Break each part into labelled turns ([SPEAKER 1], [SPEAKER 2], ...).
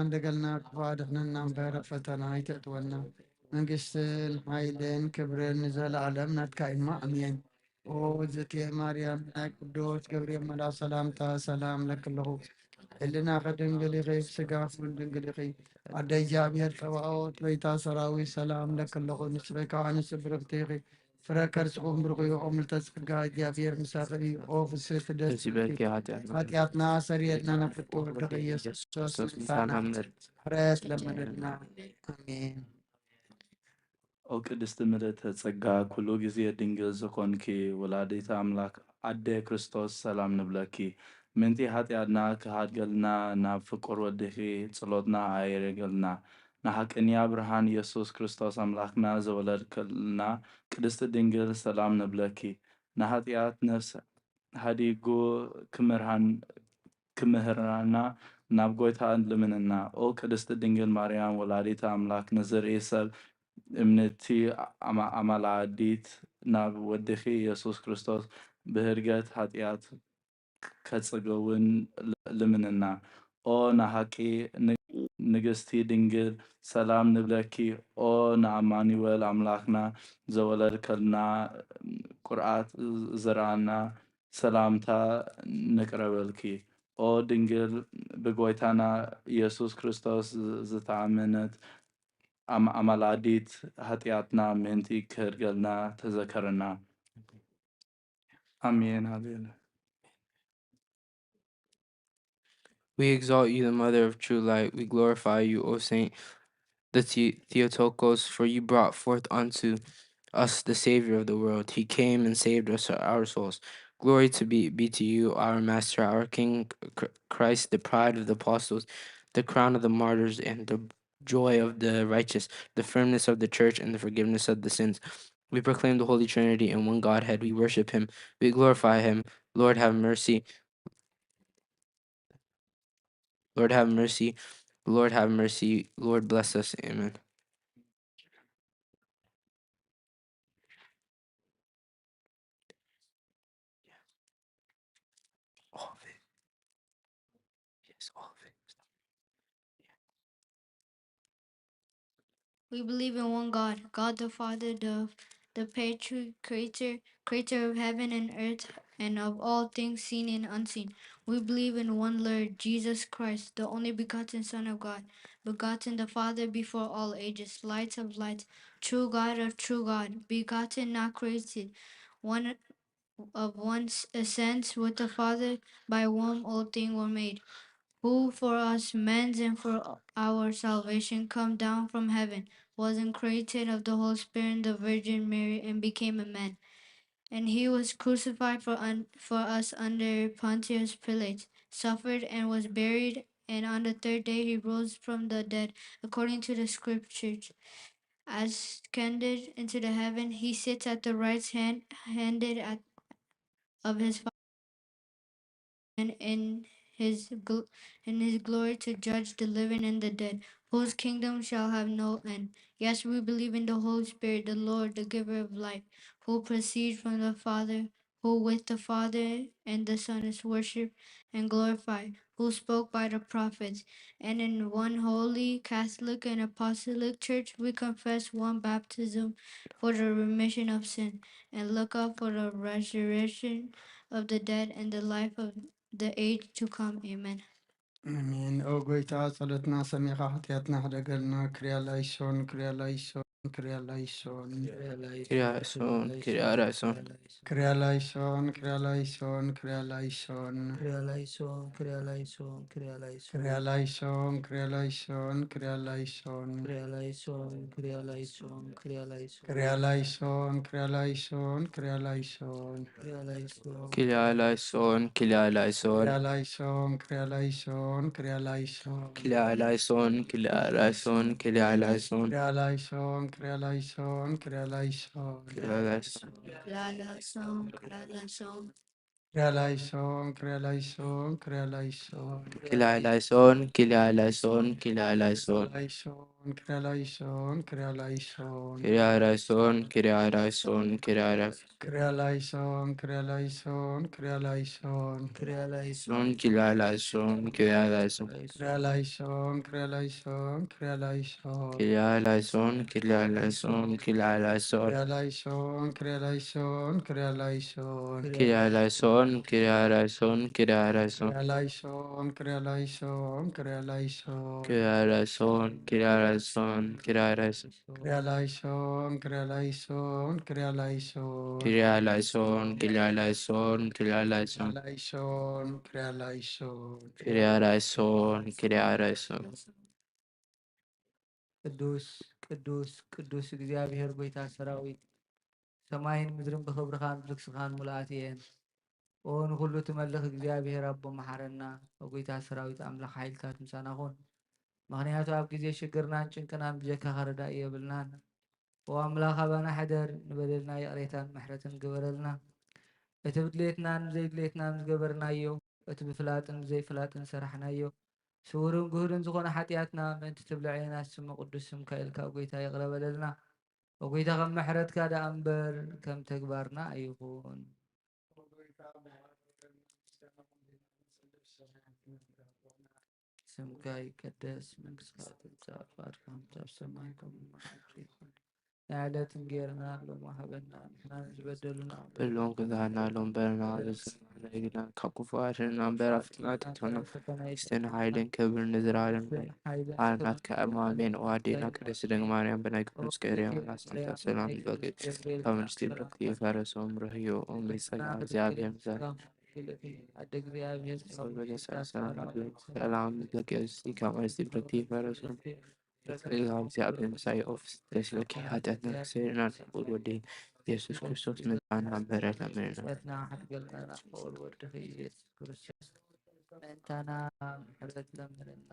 [SPEAKER 1] እንደገልና ክፋድሕንና እምበረ ፈተና ይተእትወና መንግስትን ኃይልን ክብርን ዘለዓለም ናትካ ኢማ አሜን። ኦ እግዝእትየ ማርያም ናይ ቅዱስ ገብርኤል መልአክ ሰላምታ ሰላም ለክለኹ ሕልና ከድንግል ኢኺ ብስጋኹን ድንግል ኢኺ አደ እግዚአብሔር ጸባኦት ወይታ ሰራዊት ሰላም ለክለኹ ንስበይ ካብ አንስቲ ብርክቲ ኢኺ ፍረ ከርሥኹም ብርኹ ኢኹም ልተጸጋ እግዚአብሔር ምሳኺ ኦ ፍስሕቲ ደስ
[SPEAKER 2] በኪ
[SPEAKER 1] ኃጢአትና ሰሪየትና ነፍቶ ወድኸ ኢየሱስ ክርስቶስ ምሕረት ለመነልና አሜን።
[SPEAKER 2] ኦ ቅድስት ምልዕተ ጸጋ ኩሉ ጊዜ ድንግል ዝኾንኪ ወላዲተ አምላክ አደ ክርስቶስ ሰላም ንብለኪ ምንቲ ኃጢአትና ክሃድገልና ናብ ፍቁር ወድኺ ጸሎትና ኣይርገልና ንሓቅንያ ብርሃን ኢየሱስ ክርስቶስ አምላክና ዘወለድከልና ቅድስት ድንግል ሰላም ንብለኪ ንኃጢአት ነፍስ ሃዲጉ ክምህራና ናብ ጎይታ ልምንና ኦ ቅድስት ድንግል ማርያም ወላዲተ አምላክ ንዝርኢ ሰብ እምነቲ አማላዲት ናብ ወድኺ ኢየሱስ ክርስቶስ ብህርገት ኃጢአት ከጽገውን ልምንና ኦ ናሃቂ ንግስቲ ድንግል ሰላም ንብለኪ ኦ ንአማኑኤል አምላክና ዘወለድከልና ቁርአት ዘርአና ሰላምታ ንቅረበልኪ ኦ ድንግል ብጎይታና ኢየሱስ ክርስቶስ ዝተአመነት አማላዲት ኃጢአትና ምንቲ ክህድገልና ተዘከረና አሜን ሃሌሉያ።
[SPEAKER 3] We exalt you, the Mother of true light. We glorify you, O Saint the Theotokos, for you brought forth unto us the Savior of the world. He came and saved us our souls. Glory be to you, our Master, our King, Christ, the pride of the apostles, the crown of the martyrs, and the joy of the righteous, the firmness of the church, and the forgiveness of the sins. We proclaim the Holy Trinity in one Godhead. We worship him. We glorify him. Lord, have mercy. Lord, have mercy. Lord, have mercy. Lord, bless us. Amen. All of it. Yes, all of it.
[SPEAKER 4] We believe in one God, God the Father, the creator of heaven and earth, and of all things seen and unseen. We believe in one Lord, Jesus Christ, the only begotten Son of God, begotten the Father before all ages, light of light, true God of true God, begotten, not created, one of one essence with the Father, by whom all things were made, who for us men's and for our salvation come down from heaven, wasn't created of the Holy Spirit and the Virgin Mary, and became a man. And he was crucified for us under Pontius Pilate, suffered and was buried, and on the third day he rose from the dead, according to the scriptures. Ascended into the heaven, he sits at the right hand of his Father, and in his glory to judge the living and the dead, whose kingdom shall have no end. Yes, we believe in the Holy Spirit, the Lord, the giver of life, who proceeds from the Father, who with the Father and the Son is worshipped and glorified, who spoke by the prophets. And in one holy, Catholic, and Apostolic Church, we confess one baptism for the remission of sin, and look up for the resurrection of the dead and the life of the age to come. Amen.
[SPEAKER 1] አሜን። ኦ ጎይታ ጸሎትና ሰሚኻ ኃጢአትና ሕደገልና ክርያ ላይሶን ክርያ ላይሶን ክርያ ላይሶን
[SPEAKER 3] Kyrie eleison, Kyrie eleison.
[SPEAKER 1] ክርያ ላይሶን ክርያ ላይሶን ክርያ ላይሶን
[SPEAKER 5] Kyrie eleison, Kyrie eleison, Kyrie eleison.
[SPEAKER 1] ክርያ ላይሶን ክርያ ላይሶን ክርያ ላይሶን
[SPEAKER 5] Kyrie eleison, Kyrie eleison, Kyrie eleison.
[SPEAKER 1] ክርያ ላይሶን ክርያ ላይሶን ክርያ ላይሶን
[SPEAKER 5] Kyrie eleison.
[SPEAKER 3] Kyrie eleison, Kyrie eleison.
[SPEAKER 1] ክርያ ላይሶን ክርያ ላይሶን ክርያ ላይሶን
[SPEAKER 3] Kyrie eleison, Kyrie eleison, Kyrie eleison.
[SPEAKER 1] ክርያ ላይሶን ክርያ ላይሶን ክርያ ላይሶን
[SPEAKER 3] Kyrie eleison.
[SPEAKER 4] Glad song.
[SPEAKER 1] Crealaison, crealaison, crealaison.
[SPEAKER 3] Kilalaison, kilalaison, kilalaison.
[SPEAKER 1] Crealaison, crealaison, crealaison.
[SPEAKER 3] Kilalaison, kilalaison, kilalaison.
[SPEAKER 1] Crealaison, crealaison, crealaison.
[SPEAKER 3] Son, kilalaison, kilalaison.
[SPEAKER 1] Crealaison, crealaison, crealaison.
[SPEAKER 3] Kilalaison, kilalaison, kilalaison.
[SPEAKER 1] Crealaison, crealaison, crealaison.
[SPEAKER 3] Kilalaison, kilalaison, kilalaison.
[SPEAKER 1] Crealaison, crealaison, crealaison.
[SPEAKER 3] Kilalaison, kilalaison, kilalaison.
[SPEAKER 1] Crealaison, crealaison, crealaison.
[SPEAKER 3] Kilalaison, kilalaison, kilalaison.
[SPEAKER 1] Crealaison, crealaison.
[SPEAKER 3] Kilalaison, kilalaison.
[SPEAKER 5] ቅዱስ ቅዱስ ቅዱስ እግዚአብሔር ጎይታ ሰራዊት ሰማይን ምድርን ብክብርኻን ብልክስኻን ሙላኣት እየን። ኦ ንኩሉ ትመልኽ እግዚአብሔር ኣቦ መሓረና ጎይታ ሰራዊት ኣምላኽ ሓይልታት ምሳና ኹን። ምክንያቱ ኣብ ግዜ ሽግርናን ጭንቅናን ብጀካኻ ረዳእ የብልናን። ኦ ኣምላኽ ኣባና ሕደር ንበደልና የቕሬታን ምሕረትን ግበረልና። እቲ ብድሌትናን ብዘይድሌትናን ዝገበርናዮ እቲ ብፍላጥን ብዘይፍላጥን ሰራሕናዮ ስውርን ጉህድን ዝኾነ ሓጢኣትና ምእንቲ ትብልዐና ስሙ ቅዱስ ስምካ ኢልካ ጎይታ የቕረበለልና። ወጎይታ ከም ምሕረትካ ዳኣ እምበር ከም ተግባርና ኣይኹን። ስምካ ይቀደስ፣ መንግስትካ ትምጻእ፣ ፈቃድካ ኣብ ሰማይ ከምኡ ይኹን። ናይ ዕለትን ጌርና ሎሚ ሃበና፣ ንሕና ዝበደሉና
[SPEAKER 3] በሎን ክዛና ሎም በረና ዝስናግና ካብ ክፉ ኣድሕነና እምበር ኣፍትና ትሕትና ስተን ሓይልን ክብርን ንዝለዓለም ኣርናት ከኣማሜን ዋዴና ቅድስት ድንግል ማርያም ብናይ ቅዱስ ገብርኤል ናስንታ ሰላም በግ ካብ ንስቲ ብረክቲ ፈረሶም ርህዮ ሜፀጋ እግዚአብሔር ምዘር
[SPEAKER 5] ኣደ እግዚአብሔር
[SPEAKER 3] ሰላም በገዝቲ ካብ ንስቲ ብረክቲ ፈረሶም እግዚአብሔር ምሳይ ኦፍ ስለኪ ኃጢአትና ክሴርና ንቁል ወዲ ኢየሱስ ክርስቶስ ምዛና በረለ ምንና
[SPEAKER 5] እትና ሓትገልናና ቆል ወድኺ ኢየሱስ ክርስቶስ ምእንታና ምሕረት ለምንና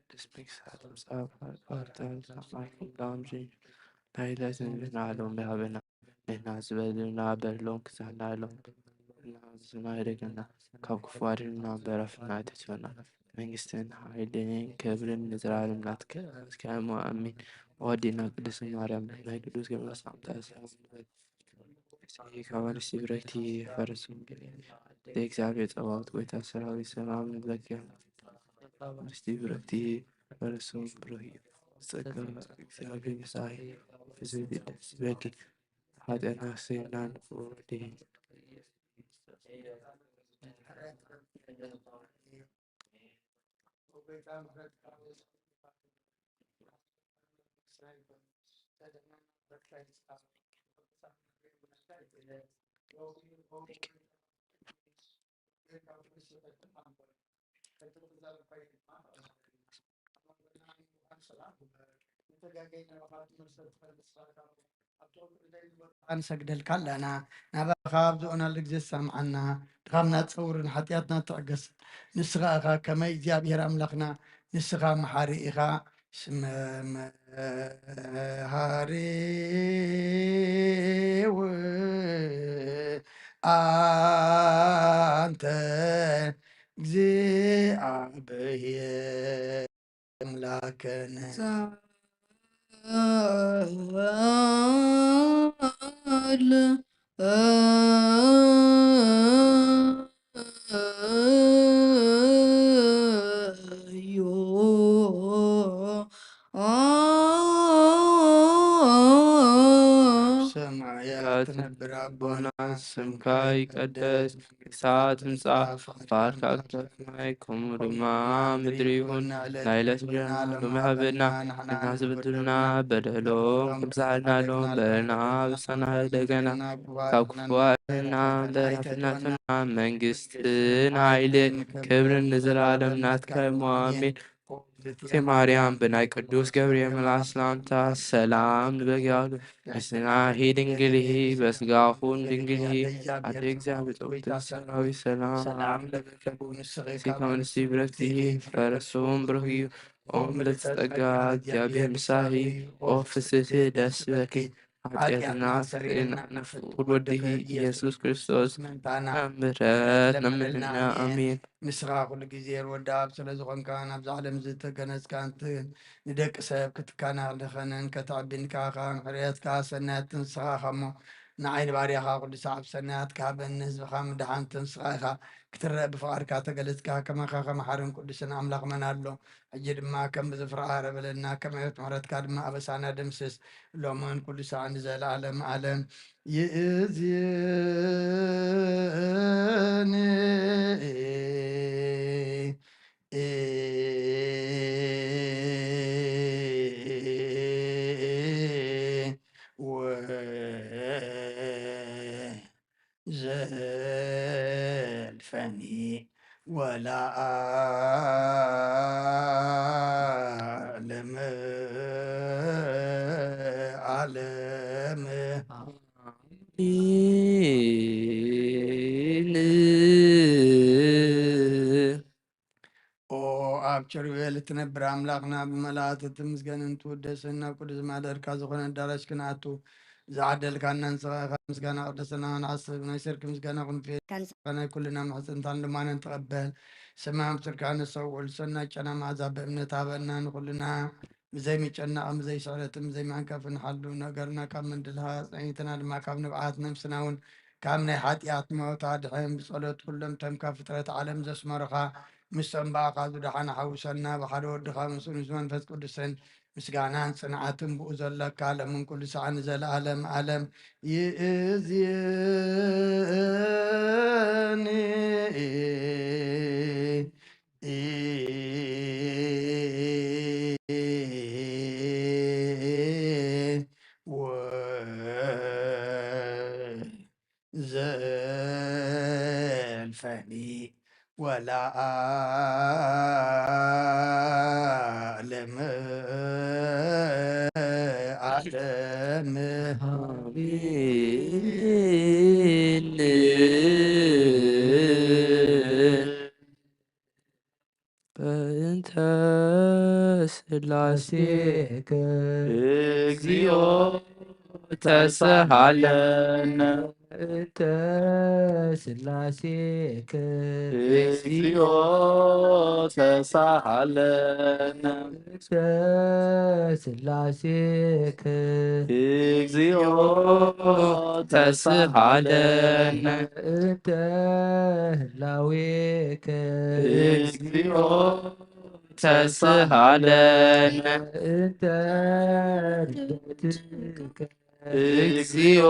[SPEAKER 3] This makes atoms up particles like laundry. Nailazin vinalum behavena. Nenazveduna berlong sanalum. Nazunarigana. Kakufadina berafnatuna. Mengistin hiding Kevin Nizralim Latka. Scamo Amin. Ordina Disamaram. Like to give us sometimes. Kawan Sivrakti Farasum. The exhibit about with us around like Stivrakti Farasum Prohi. Saka Xavier Sai visited Sveki had an accident for the
[SPEAKER 1] نسجدلك لنا نبخاب ذونا لجزء سمعنا دخلنا تصور حتياتنا تعقس نسغاها كما يجاب يرام لخنا نسغا محاريغا اسم هاري أنت جزي أبيه أملاكنا ሰማያትን ብራቦና
[SPEAKER 3] ስምካ ይቀደስ ክሳት ምጽአ ባርካ ክተፍናይኩም ድማ ምድሪ ይሁን ናይለት እንጀራና ሎሚ ሃበና ንሕና ዝብድልና በደሎም ክብዛሕልናሎም በለና ብሳና ደገና ካብ ክፉዋና በራፍናትና መንግስትን ሃይልን ክብርን ንዘላለም ናትካ እሞ አሜን። ማርያም ብናይ ቅዱስ ገብርኤል መልአክ ሰላምታ ሰላም ንበጊያሉ ምስና ድንግልሂ በስጋኹን ድንግልሂ አደ እግዚአብሔር ጸውት ሰራዊት ሰላም ሲከምንሲ ብረክቲሂ ፈረሶም ብርህዩ ኦም ለተጸጋ እግዚአብሔር ምሳሂ ኦ ፍስህ ደስ በኪ ኃጢአትና ስርየና ነፍቁር ወድሂ ኢየሱስ ክርስቶስ ምሕረት ነምልና አሜን።
[SPEAKER 1] ምስኻ ኩሉ ግዜ ወዲ ኣብ ስለ ዝኾንካ ናብዚ ዓለም ዝተገነዝካ ንደቂ ሰብ ክትካና ንኸነን ከተዕቢንካ ሕርየትካ ሰናያት ትንስኻ እሞ ንዓይኒ ባርያኻ ኩሉ ሰዓብ ሰናያት ካሃበኒ ህዝብኻ ምድሓን ትንስኻ ኢኻ ክትረአ ብፍቓድካ ተገለጽካ ከማኻ ከመሓርን ቅዱስን ኣምላኽ መና ኣሎ ሕጂ ድማ ከም ብዝፍርሃረ በለና ከም ዕበት ምሕረትካ ድማ ኣበሳና ደምስስ ሎምን ኩሉ ሰዓት ንዘለዓለም ዓለም ይእዝየኒ ዘልፈኒ ولا أعلم أعلم ኣብ ቸርቤል እትነብር ኣምላኽና ብመላእክቲ ትምስገንን ትውደስና ቅዱስ ማደርካ ዝኾነ ኣዳራሽ ክንኣቱ ዝዓደልካና ንስኻ ምስጋና ቅደስና ንዓስብ ናይ ሰርክ ምስጋና ናይ ኩልና ማሕፀንታን ልማነን ተቐበል ሰማያዊ ብትርካ ንሰውዑል ሰናይ ጨና መዓዛ በእምነት ሃበና ንኩልና ብዘይምጨናቕን ብዘይስዕረትን ብዘይማንከፍን ሓሉ ነገርና ካብ ምንድልሃ ፀኒትና ድማ ካብ ንብዓት ነምስና እውን ካብ ናይ ሓጢኣት ሞታ ድሕን ብፀሎት ኩሎም ተምካ ፍጥረት ዓለም ዘስመሩኻ ምስ ፅምባኣኻ ዝድሓነ ሓዊሰና ብሓደ ወድኻ ምስኡ ምስ መንፈስ ቅዱስን ምስጋናን ጽንዓትን ብኡ ዘለካ ለምን ኩሉ ሰዓት ንዘለዓለም ዓለም ይእዝየኒ ዘልፈኒ ولا أعلم أعلم
[SPEAKER 3] በእንተ ሥላሴከ እግዚኦ ተሰሃለነ በእንተ ሥላሴከ እግዚኦ ተሳሃለነ በእንተ ሥላሴከ እግዚኦ ተስሃለነ በእንተ ህላዌከ እግዚኦ ተስሃለነ በእንተ ልደትከ እግዚኦ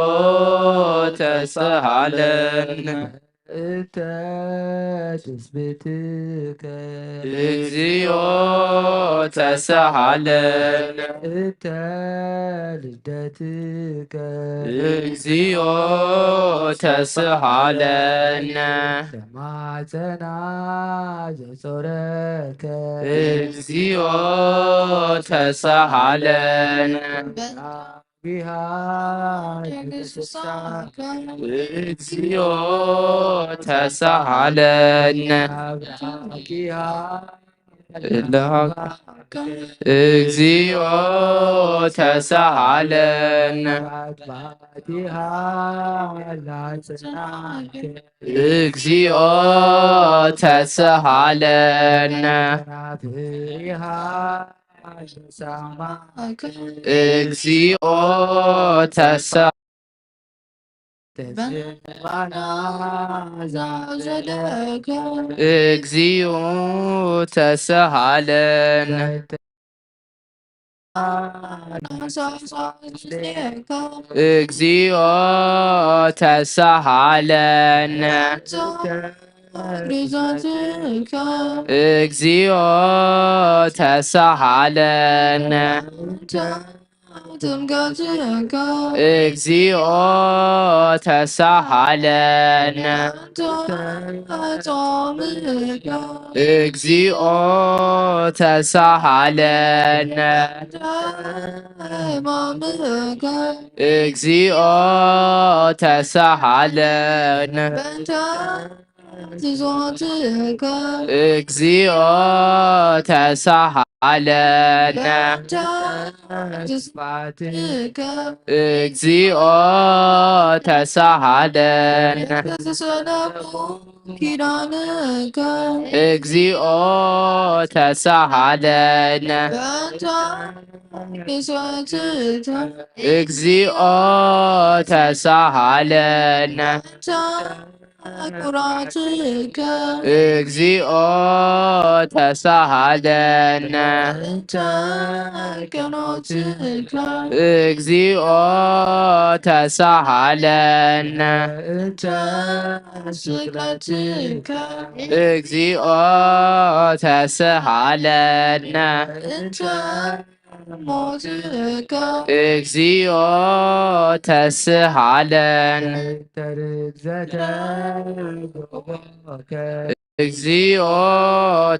[SPEAKER 3] ተስሃለነ
[SPEAKER 5] እንተ ትስብእትከ
[SPEAKER 3] እግዚኦ ተሳሃለነ
[SPEAKER 5] እንተ ልደትከ
[SPEAKER 3] እግዚኦ ተሳሃለነ
[SPEAKER 5] ተማፀና ዘጾረከ
[SPEAKER 3] እግዚኦ ተሳሃለነ
[SPEAKER 5] ቢሃ ንስሳከ
[SPEAKER 3] እግዚኦ ተሳሃለነ
[SPEAKER 5] ቢሃ
[SPEAKER 3] እግዚኦ ተሳሃለነ
[SPEAKER 5] ባቲሃ ላጽናከ
[SPEAKER 3] እግዚኦ ተሳሃለነ
[SPEAKER 5] ናፍሪሃ ሰማከ
[SPEAKER 3] እግዚኦ ተሳ
[SPEAKER 5] ተስባና ዛዘለከ
[SPEAKER 3] እግዚኦ ተሳሃለነ እግዚኦ ተሳሃለነ እግዚኦ ተሳሃለነ እግዚኦ ተሳሃለነ እግዚኦ ተሳሃለነ እግዚኦ ተሳሃለነ እግዚኦ ተሳሃለነ እግዚኦ ተሳሃለነ እግዚኦ ተሳሃለነ እግዚኦ ተሳሃለነ እግዚኦ ተሳሃለነ እግዚኦ ተሳሃለነ እግዚኦ ተሳሃለነ እግዚኦ ተሳሃለነ እግዚኦ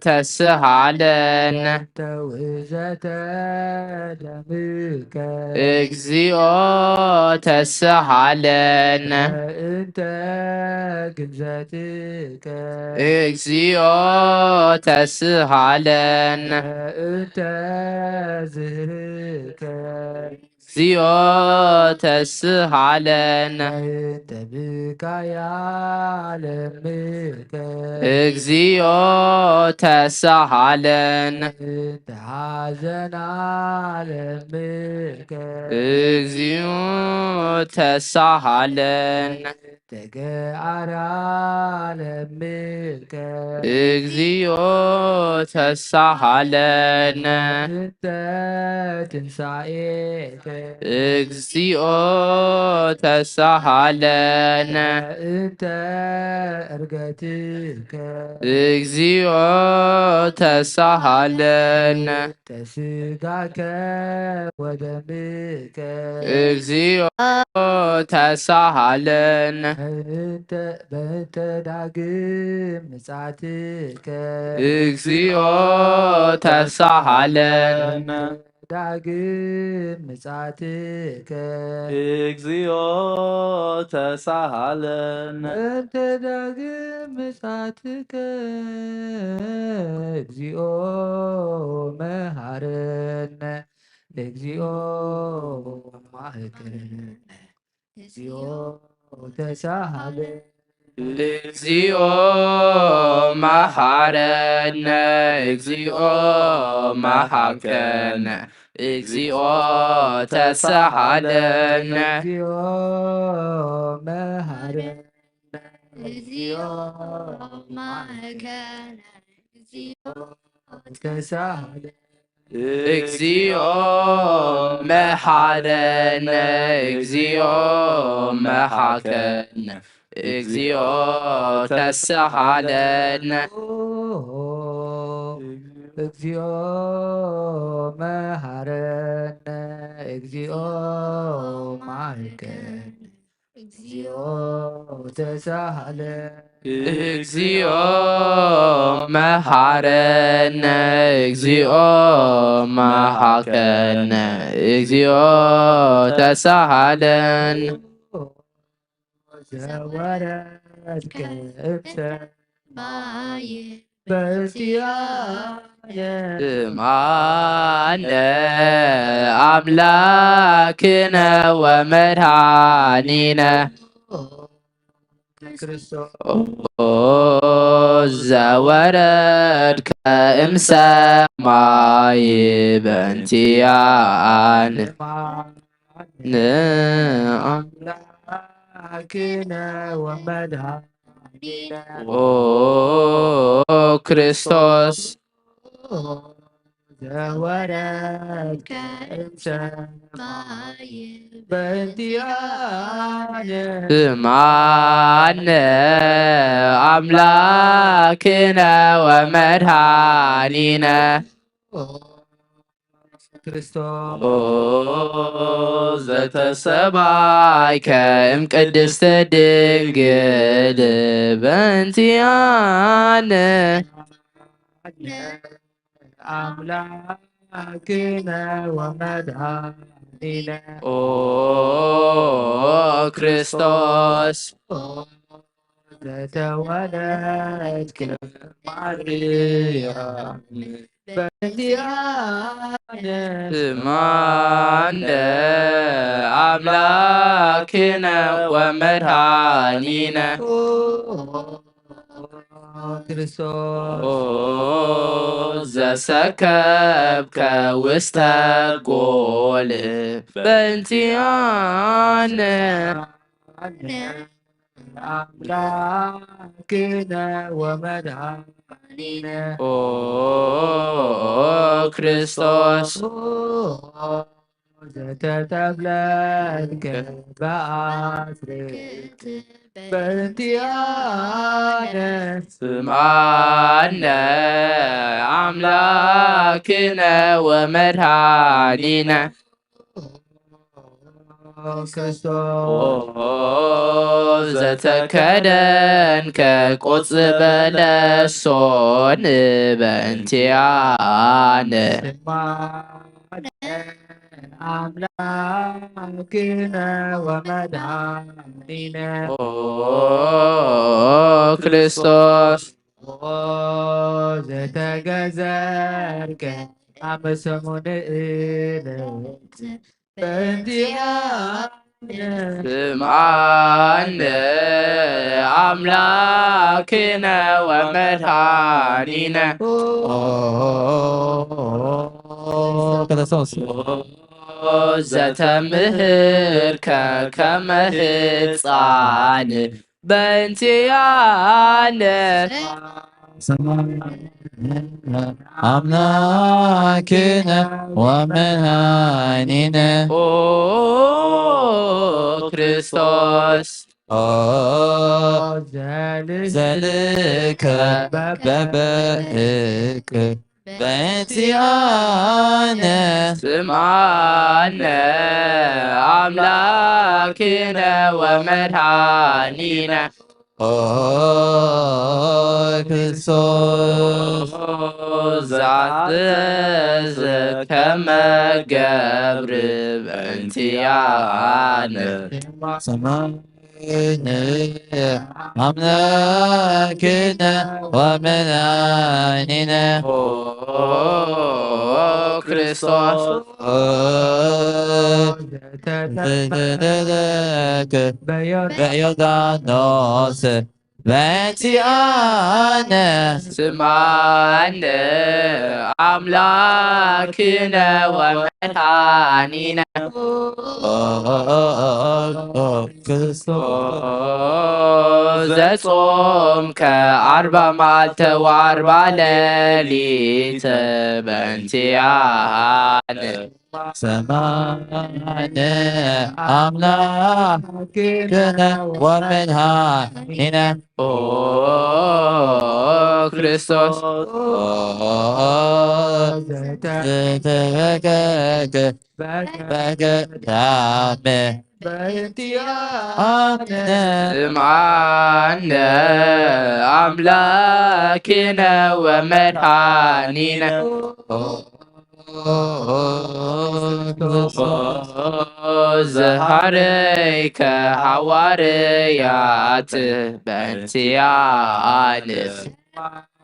[SPEAKER 3] ተሳሃለነ
[SPEAKER 5] ተውዘተ ደምከ
[SPEAKER 3] እግዚኦ ተሳሃለነ
[SPEAKER 5] እንተ ግንዘትከ
[SPEAKER 3] እግዚኦ ተሳሃለነ
[SPEAKER 5] እንተ ዝህርከ
[SPEAKER 3] እግዚኦ ተሳሃለነ
[SPEAKER 5] እንተ ብካያ ለምከ
[SPEAKER 3] እግዚኦ ተሳሃለነ
[SPEAKER 5] እንተ ሐዘና ለምከ
[SPEAKER 3] እግዚኦ ተሳሃለነ
[SPEAKER 5] ተገአራ ለምከ
[SPEAKER 3] እግዚኦ ተሳሃለነ
[SPEAKER 5] እንተ ትንሣኤከ
[SPEAKER 3] እግዚኦ ተሳሃለነ
[SPEAKER 5] እንተ ዕርገትከ
[SPEAKER 3] እግዚኦ ተሳሃለነ
[SPEAKER 5] ተስጋከ ወደምከ
[SPEAKER 3] እግዚኦ ተሳሃለነ
[SPEAKER 5] በእንተ ዳግም ምጽአትከ
[SPEAKER 3] እግዚኦ ተሳሃለነ
[SPEAKER 5] ዳግም ምጽአትከ
[SPEAKER 2] እግዚኦ ተሳሃለነ
[SPEAKER 5] በእንተ ዳግም ምጽአትከ እግዚኦ መሐረነ እግዚኦ ማህከነ እግዚኦ ተሳሃለነ
[SPEAKER 3] እግዚኦ መሐረነ እግዚኦ መሐከነ እግዚኦ ተሳሃለነ
[SPEAKER 5] እግዚኦ መሐረነ እግዚኦ ተሳሃለነ
[SPEAKER 3] እግዚኦ መሐረነ እግዚኦ መሐከነ እግዚኦ ተሳሃለነ
[SPEAKER 5] እግዚኦ መሐረነ እግዚኦ ማርከነ እግዚኦ ተሳሃለነ
[SPEAKER 3] እግዚኦ መሐረነ እግዚኦ መሐከነ እግዚኦ ተሳሃለን
[SPEAKER 5] ዘወረድከ እምሰማይ በእንቲአነ
[SPEAKER 3] ስምዓነ አምላክነ ወመድኃኒነ ክርስቶስ ዘወረድከ እምሰማይ በእንቲአነ
[SPEAKER 5] አምላክነ ወመድኃኒነ
[SPEAKER 3] ክርስቶስ
[SPEAKER 5] ዘወረድከ እምሰማይ በእንቲአነ
[SPEAKER 3] ስምዓነ አምላክነ ወመድኃኒነ
[SPEAKER 5] ክርስቶስ
[SPEAKER 3] ዘተሰባይከ እምቅድስተ ድንግል በእንቲአነ
[SPEAKER 5] አምላክነ ወመድኃኒነ
[SPEAKER 3] ክርስቶስ
[SPEAKER 5] ዘተወለድከ ማርያም በእንቲአነ
[SPEAKER 3] ስምዓነ አምላክነ ወመድኃኒነ
[SPEAKER 5] ክርስቶስ
[SPEAKER 3] ዘሰከብከ ውስተ ጎል በእንቲአነ
[SPEAKER 5] አምላክነ ወመድኃኒነ
[SPEAKER 3] ክርስቶስ
[SPEAKER 5] ዘተጠብለልከ በአስርት በእንቲአነ
[SPEAKER 3] ስምዓነ አምላክነ ወመድኃኒነ
[SPEAKER 5] ክርስቶስ
[SPEAKER 3] ዘተከደንከ ቆጽለ በለሶን በእንቲአነ
[SPEAKER 5] አምላክነ ወመድኃኒነ
[SPEAKER 3] ክርስቶስ
[SPEAKER 5] ዘተገዘርከ አመ ሰሙነ ዕለት በእንቲአነ
[SPEAKER 3] ስምዓነ አምላክነ ወመድኃኒነ
[SPEAKER 5] ክርስቶስ
[SPEAKER 3] ዘተምህርከ ከመ ሕፃን በእንቲአነ
[SPEAKER 5] አምላክነ ወመድኃኒነ
[SPEAKER 3] ክርስቶስ
[SPEAKER 5] ዘልከ በበእቅ በእንቲአነ
[SPEAKER 3] ስምዓነ አምላክነ ወመድኃኒነ
[SPEAKER 5] ክርስቶስ
[SPEAKER 3] ዘአዘዘ ከመ ገብር በእንቲአነ
[SPEAKER 5] ሰማይነ አምላክነ ወመድኃኒነ
[SPEAKER 3] ክርስቶስ
[SPEAKER 5] ዘተጠለለከ በዮርዳኖስ በእንቲአነ
[SPEAKER 3] ስምዓነ አምላክነ ወመድኃኒነ
[SPEAKER 5] ክርስቶስ
[SPEAKER 3] ዘጾምከ 40 መዓልተ ወ40 ሌሊት በእንቲአነ
[SPEAKER 6] سمعنا أملاكنا ومنها هنا
[SPEAKER 3] Christos. معنا أملاكنا ومرحاننا زهريك حواريات بنتيانس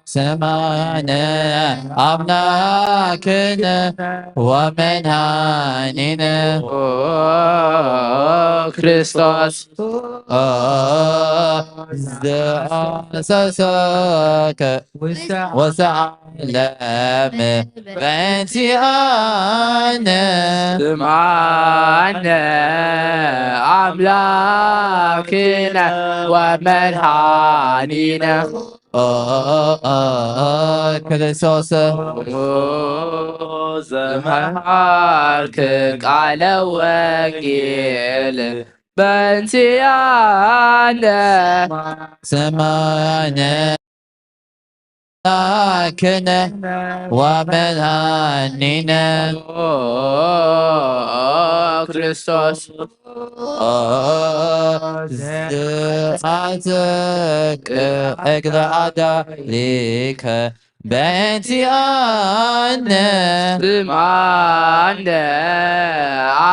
[SPEAKER 6] سمعنا أملاكنا ومن هاننا
[SPEAKER 3] Christos.
[SPEAKER 6] زعزعك وسعلم بنتيانا
[SPEAKER 3] معنا أملاكنا ومرحاننا
[SPEAKER 6] كريسوس
[SPEAKER 3] زهرك على وكيل بنتيانا
[SPEAKER 6] سمعنا لكنا ومن هاننا
[SPEAKER 3] Christos.
[SPEAKER 6] زعتك اقرأ لك بنتي أنا
[SPEAKER 3] معنا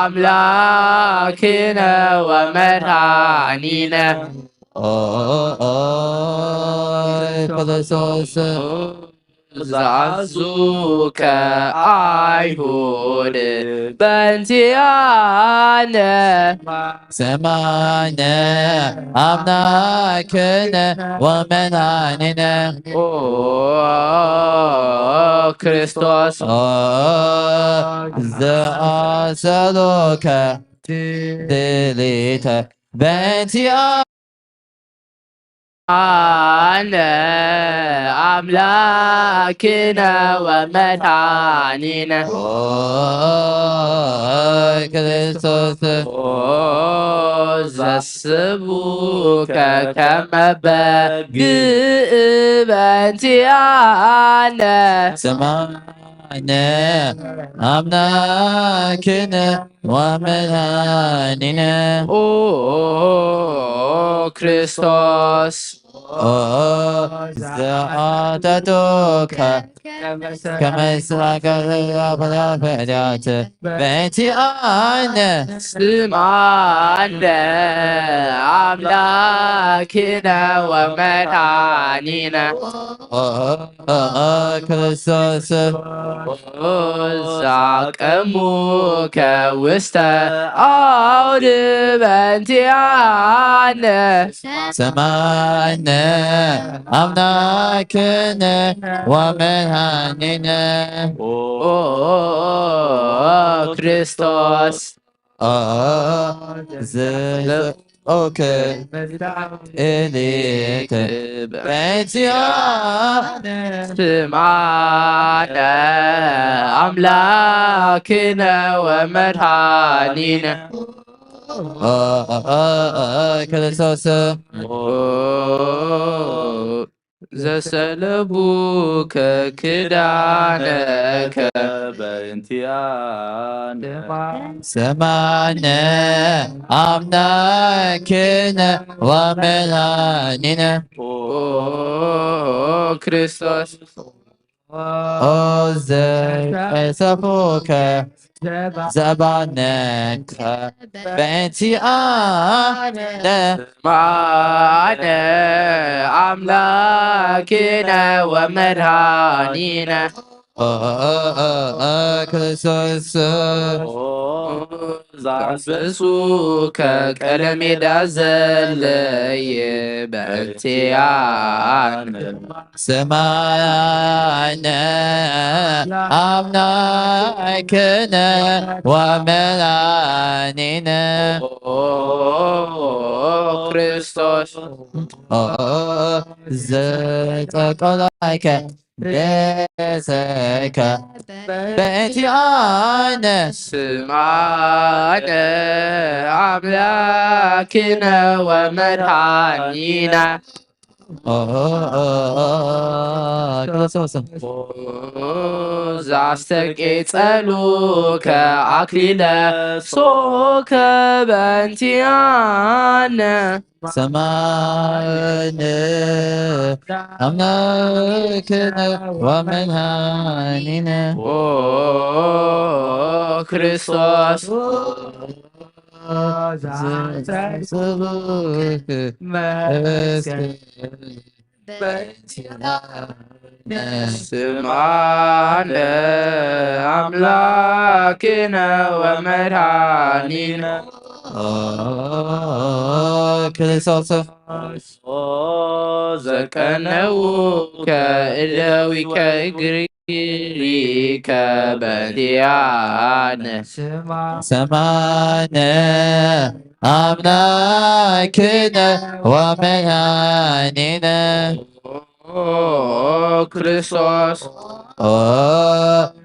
[SPEAKER 3] أملاكنا ومرحاننا
[SPEAKER 6] كريسوس
[SPEAKER 3] زعزوك أيهود بنتيانا
[SPEAKER 6] سمعنا أملاكنا ومن عننا
[SPEAKER 3] Christos.
[SPEAKER 6] زعزلوك دليت بنتي
[SPEAKER 3] أنا أملاكنا ومرحاننا
[SPEAKER 6] كريستوس
[SPEAKER 3] زسبوك كما بقي بنتيانا
[SPEAKER 6] سمعنا أملاكنا ومناننا
[SPEAKER 3] Christos.
[SPEAKER 6] زعتك كما سلك الأبرافات بيتي أنا
[SPEAKER 3] سمعنا أملاكنا ومرحاننا
[SPEAKER 6] كريستوس
[SPEAKER 3] زعقموك وسط أود بنتيانا
[SPEAKER 6] سمعنا أملاكنا ومناننا
[SPEAKER 3] Christos.
[SPEAKER 6] اوكي إليك بيتي
[SPEAKER 3] سمعنا أملاكنا ومرحاننا
[SPEAKER 6] كريستوس
[SPEAKER 3] زسلبوك كدانك
[SPEAKER 2] بنتيان
[SPEAKER 6] سمعنا أملاكنا ومناننا
[SPEAKER 3] Christos.
[SPEAKER 6] أزفوك زبانك بنتي أنا
[SPEAKER 3] معنا أملاكنا ومرهانينا
[SPEAKER 6] كريستوس
[SPEAKER 3] زعبسوك كلمة دازلي بنتيان
[SPEAKER 6] سمعنا أملاكنا وملاننا
[SPEAKER 3] Christos.
[SPEAKER 6] زيتك عليك بيتك بيتي أنا
[SPEAKER 3] سمعنا أملاكنا ومرهانينا زعستك اتسألوك عقلنا صوك بنتيانا
[SPEAKER 6] سمعنا أملاكنا ومن هاننا
[SPEAKER 3] أوه كريستوس سمعنا أملاكنا ومرهانينا
[SPEAKER 6] كريستوس
[SPEAKER 3] زكنوك إلوك إجريك بديعنا
[SPEAKER 6] سمعنا أملاكنا ومياننا
[SPEAKER 3] كريستوس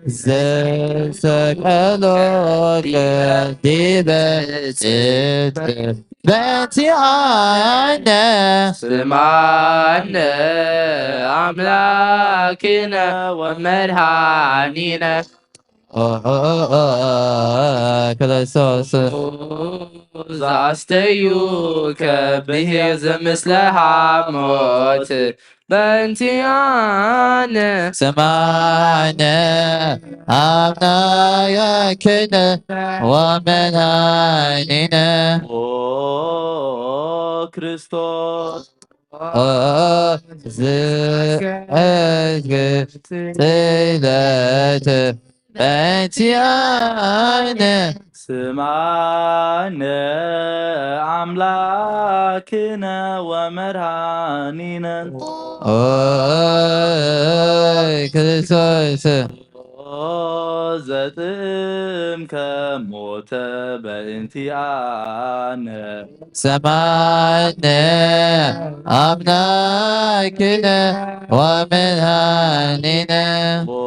[SPEAKER 6] زلزك ألوك ديبت بنتي عنا
[SPEAKER 3] سمعنا أملاكنا ومرهانينا
[SPEAKER 6] كريستوس
[SPEAKER 3] زعستيوك به مثل حموت بنتيانا
[SPEAKER 6] سمعنا أملاكنا ومن عيننا
[SPEAKER 2] ክርስቶስ
[SPEAKER 6] زلت بنتيانا
[SPEAKER 2] ስማነ አምላክነ ወመድኃኒነ
[SPEAKER 6] ክርስቶስ
[SPEAKER 2] ዘጥምከ ሞተ በእንቲአነ
[SPEAKER 6] ሰማዕነ አምላክነ ወመድኃኒነ
[SPEAKER 2] ኦ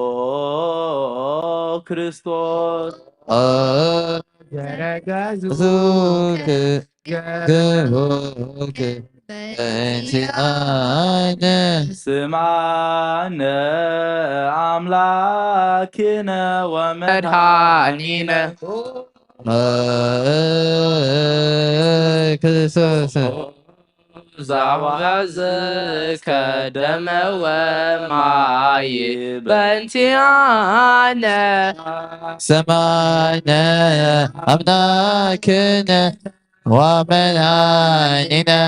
[SPEAKER 2] ክርስቶስ
[SPEAKER 6] ዙክ ግቡክ በእንቲአነ
[SPEAKER 2] ስማነ አምላክነ ወመድኃኒነ
[SPEAKER 6] ክርስቶስ
[SPEAKER 3] زعوزك دم ومعي بنتيانا
[SPEAKER 6] سمعنا أملاكنا ومنعنا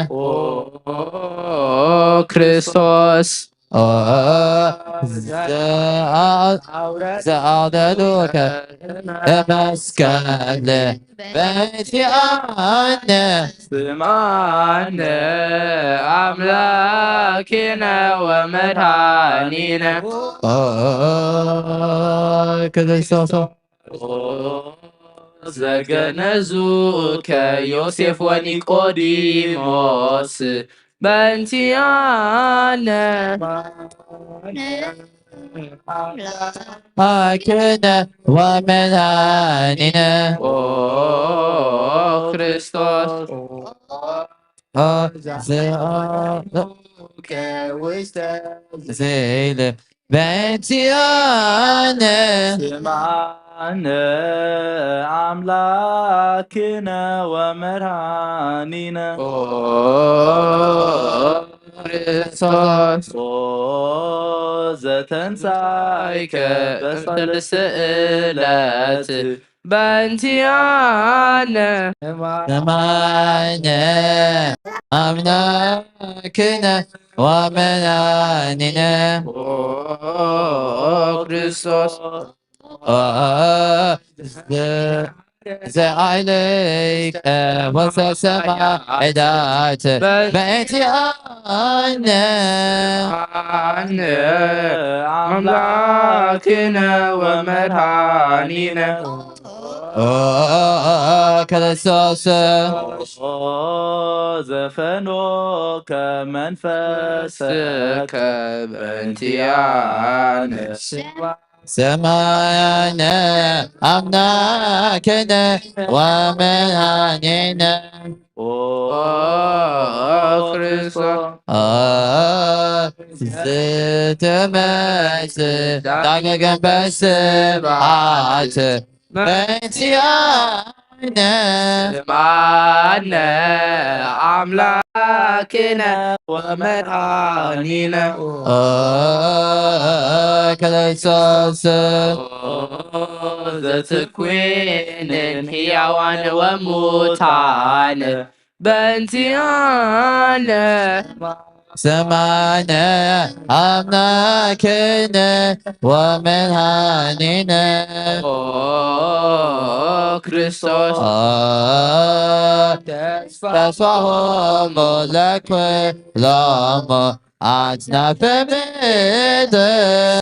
[SPEAKER 3] كريستوس
[SPEAKER 6] زعدلوك مسكن بيتيانا
[SPEAKER 3] سمعنا أملاكنا ومدحانينا
[SPEAKER 6] كريستوس
[SPEAKER 3] زغنزوك يوسف ونيقوديموس بنتيانا
[SPEAKER 6] أكنا ومنعنا
[SPEAKER 3] كريستوس
[SPEAKER 6] زيل بنتيانا
[SPEAKER 2] ስማነ አምላክነ ወመድኃኒነ
[SPEAKER 3] كريستوس
[SPEAKER 2] ዘተንሣእከ
[SPEAKER 3] بثلث إلات بنتيانا
[SPEAKER 6] سمعنا أملاكنا ومنعنا
[SPEAKER 3] كريستوس
[SPEAKER 6] عليك وسسمع عدات بيتي أنا
[SPEAKER 3] أملاكنا ومدحانينا
[SPEAKER 6] ክርስቶስ
[SPEAKER 2] ዘፈኖ ከመንፈስከ በእንቲአነ
[SPEAKER 6] ሰማያነ አምላክነ ወመድኃኒነ
[SPEAKER 2] ኦ
[SPEAKER 6] ክርስቶስ ስትመስል ዳግም በስብሐት በእንቲአነ
[SPEAKER 3] ስምዐነ አምላክነ ወመድኃኒነ
[SPEAKER 6] ክርስቶስ
[SPEAKER 3] ዘትኩንን ሕያዋን ወሙታን በእንቲአነ
[SPEAKER 6] ሰማዕነ አምላክነ ወመድኃኒነ
[SPEAKER 3] ክርስቶስ
[SPEAKER 6] ተስፋሆሙ ለኵሎሙ አጽናፈ ምድር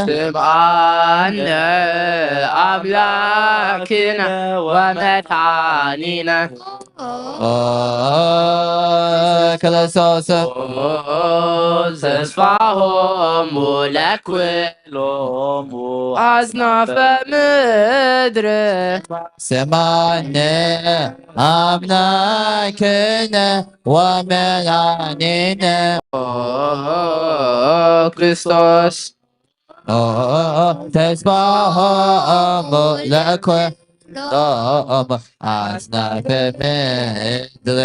[SPEAKER 3] ስምዐነ አምላክነ ወመድኃኒነ
[SPEAKER 6] ክርስቶስ
[SPEAKER 3] ተስፋሆሙ ለኵሎሙ አጽናፈ ምድር
[SPEAKER 6] ሰማዕነ አምላክነ ወመድኃኒነ
[SPEAKER 3] ክርስቶስ
[SPEAKER 6] ተስፋሆሙ ለኵሎሙ አጽናፈ ምድር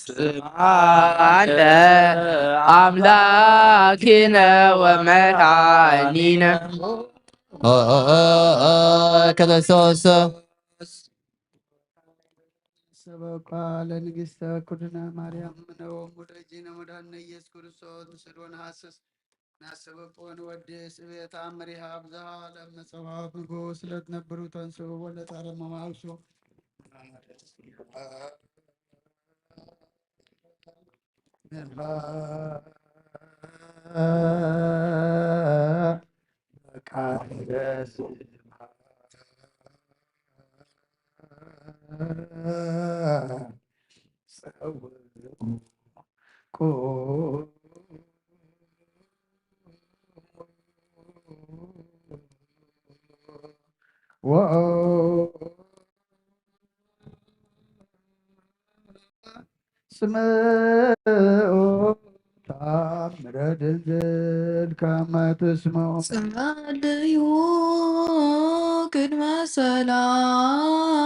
[SPEAKER 3] ስምዐነ አምላክነ ወመድኃኒነ
[SPEAKER 6] ክርስቶስ
[SPEAKER 1] ሰበኳ ለንግሥተ ኩልነ ማርያም ምነወሙ ደጅነ መድኃኒነ ኢየሱስ ክርስቶስ ምስሎን ሐስስ ናሰበቆን ወዴስ ቤት አምሪሃ ብዝሃ ለመጸዋት ንጉሥ ለትነብሩ ተንስኡ ወለጣረ መማልሶ ስምዑ ተአምረ ድንግል ከመ ትስምዑ
[SPEAKER 7] ጸልዩ ቅድመ ሰላም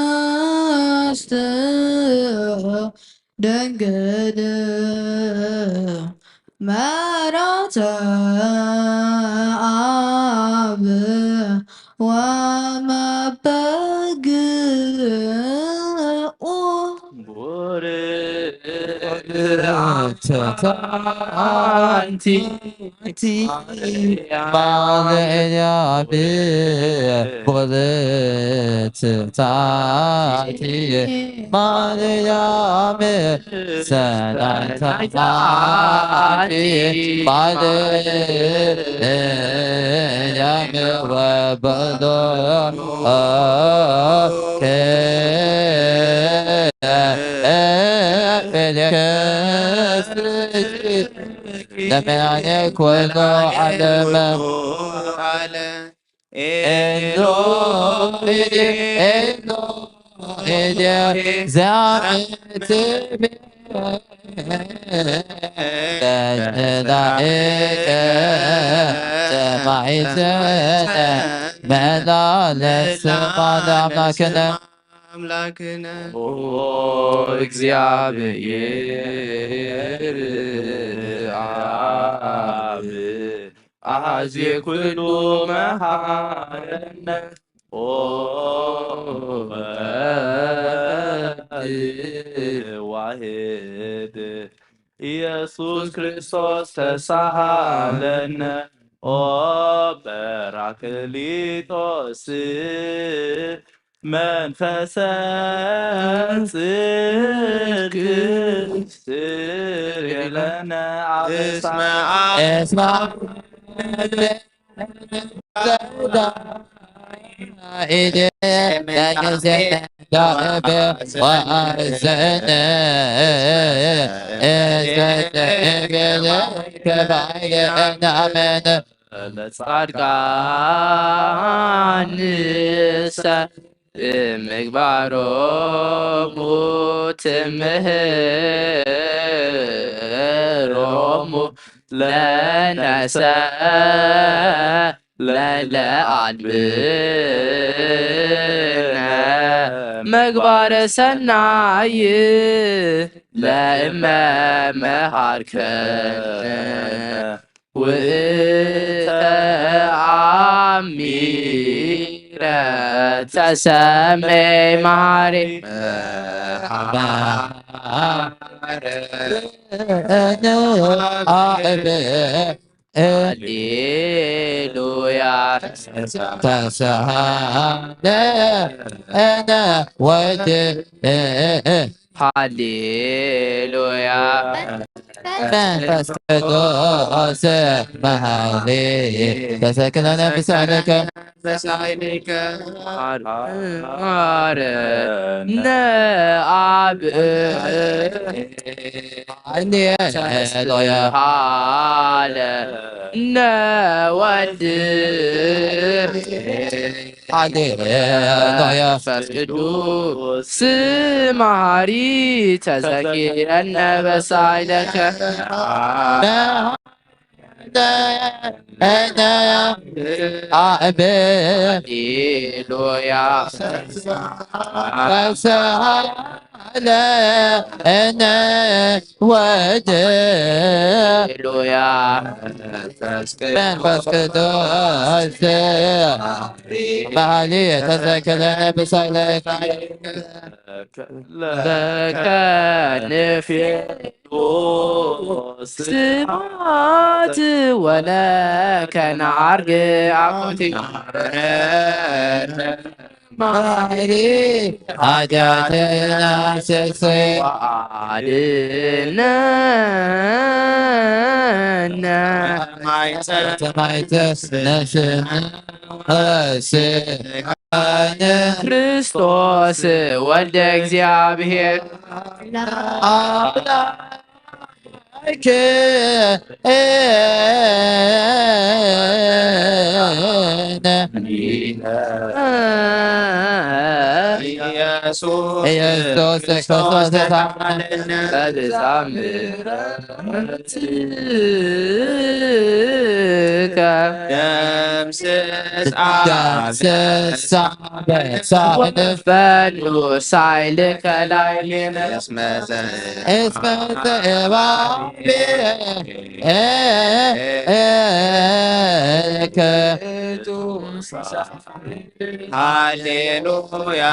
[SPEAKER 7] ለቅድስት ድንግል መራተ አብ ወመበግኡ
[SPEAKER 3] አንቲ
[SPEAKER 6] ማርያም ወለትታቲ ማርያም ሰላምታቲ ማርያም ወበሎ ለመናኔ ኩሉ ዓለም ዘአምት ተላእከ ሰማዕትነ መላለስ አምላክነ
[SPEAKER 3] አምላክነ ኦ እግዚአብሔር አብ አሐዜ ኩሉ መሐረነ ኦ ዋሕድ ኢየሱስ ክርስቶስ ተሳሃለነ ኦ በራክሊጦስ መንፈሰ ጽድቅ ስርየለነ አበሳ
[SPEAKER 6] እስማ
[SPEAKER 3] ጻድቃን ምግባሮሙ ትምህሮሙ ለነሰ ለለአድብነ ምግባረ ሰናይ ለእመ መሃርከነ ውእተ አሚረ ተሰመይ ማሪ ሃሌሉያ ሃሌሉያ
[SPEAKER 6] መንፈስ ቅዱስ መሐሌ ተሰክለነ ብሳለከ
[SPEAKER 3] አረነ አብ
[SPEAKER 6] ሃሌሉያ
[SPEAKER 3] ሃለ ነወድ
[SPEAKER 6] ሃሌሉያ
[SPEAKER 3] መንፈስ ቅዱስ መሐሪ ተዘኪረነ በሳይለከ ሃሌሉያ ሃሌሉያ
[SPEAKER 6] መንፈስ ቅዱስ መሐሌ ተሰክለነ ብሳለከ
[SPEAKER 3] ስብሐት ወለከ ነዐርግ አኩቲ
[SPEAKER 6] መሐሪ ኃጢአትና ስስይ
[SPEAKER 3] አድነነ
[SPEAKER 6] ሰማዕትስ ነፍስነ ወሥጋነ
[SPEAKER 3] ክርስቶስ ወልደ እግዚአብሔር
[SPEAKER 6] አምላክ ኢየሱስ ክርስቶስ
[SPEAKER 3] ሳይልከ ላዕሌነ
[SPEAKER 6] ሃሌሉያ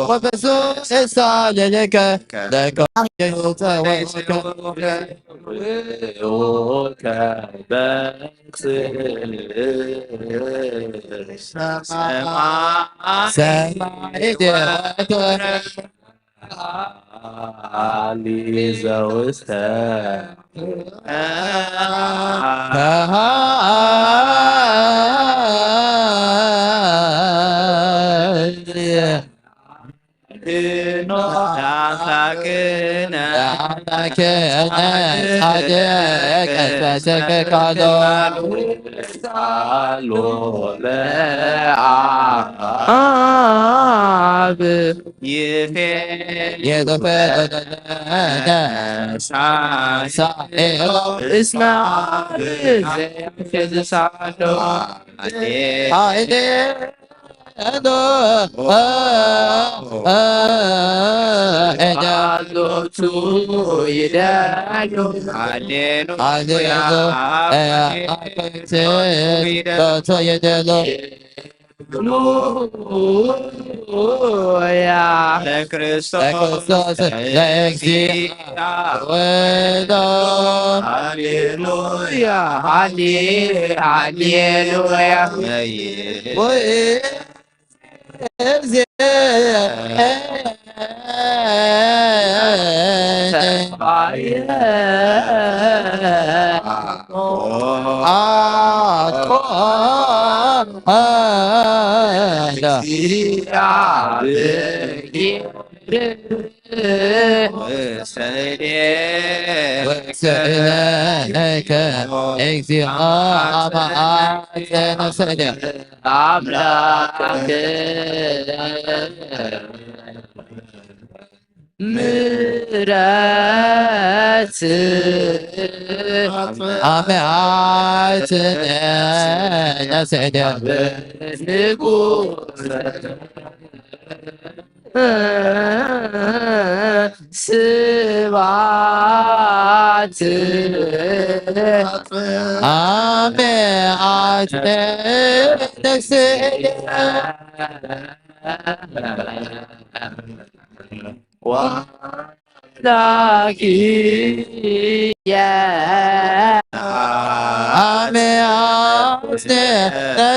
[SPEAKER 6] وبسوء صالك لك
[SPEAKER 2] عالي زوستها
[SPEAKER 6] ለክርስቶስ ለእግዚአብሔር
[SPEAKER 3] ሃሌሉያ ሃሌሉያ
[SPEAKER 6] وسألك اجتماعاتنا سنة
[SPEAKER 3] አምላክ ምሕረት
[SPEAKER 6] عماتنا سنة
[SPEAKER 3] ንጉሥ ስብሐት
[SPEAKER 6] عماتنا سنة
[SPEAKER 3] ላኪያ
[SPEAKER 6] عماتنا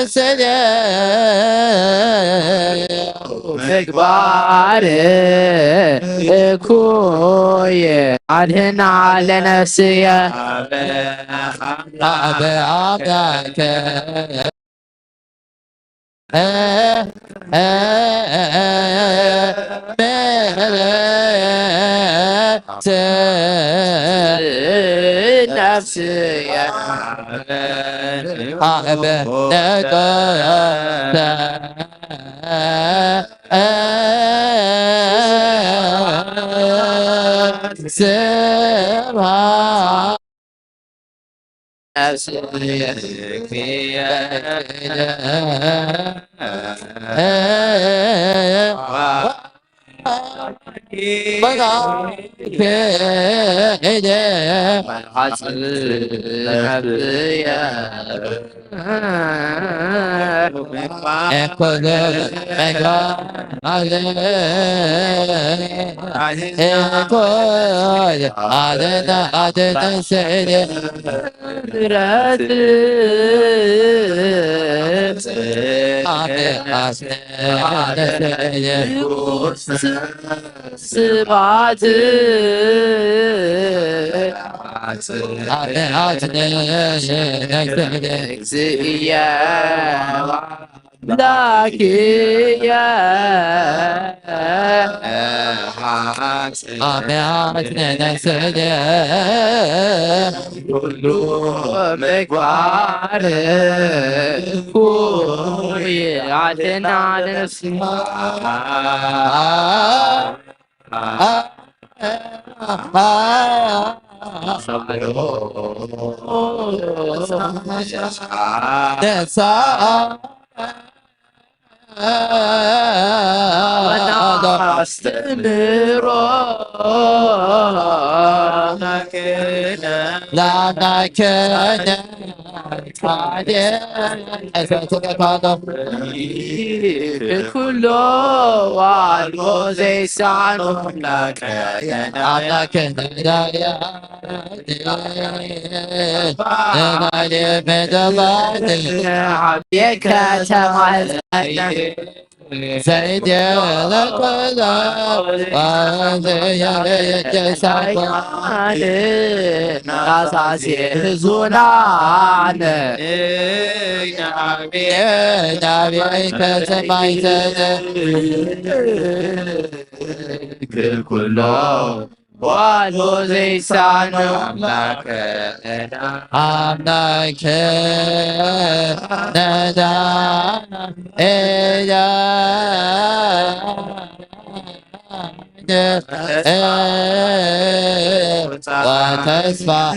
[SPEAKER 6] سنة
[SPEAKER 3] ምግባር እኩይ አድህና ለነፍስየ
[SPEAKER 6] አምላከ
[SPEAKER 3] ነፍስየ
[SPEAKER 6] سبحان
[SPEAKER 3] ስብሐት እግዚእየ ላኪየ ሁሉ ምግባር እኩይ አድህና ለነፍስየ አስተምሮ ኩሎ ዋልቦ ዘይሳኖ የከተማ
[SPEAKER 6] زيد لكل
[SPEAKER 3] ራሳሴ ዙናነ ኩሎ ዋሎ ዘይሳኖ
[SPEAKER 6] አምላከ ነዳ ኤዳ وتسمع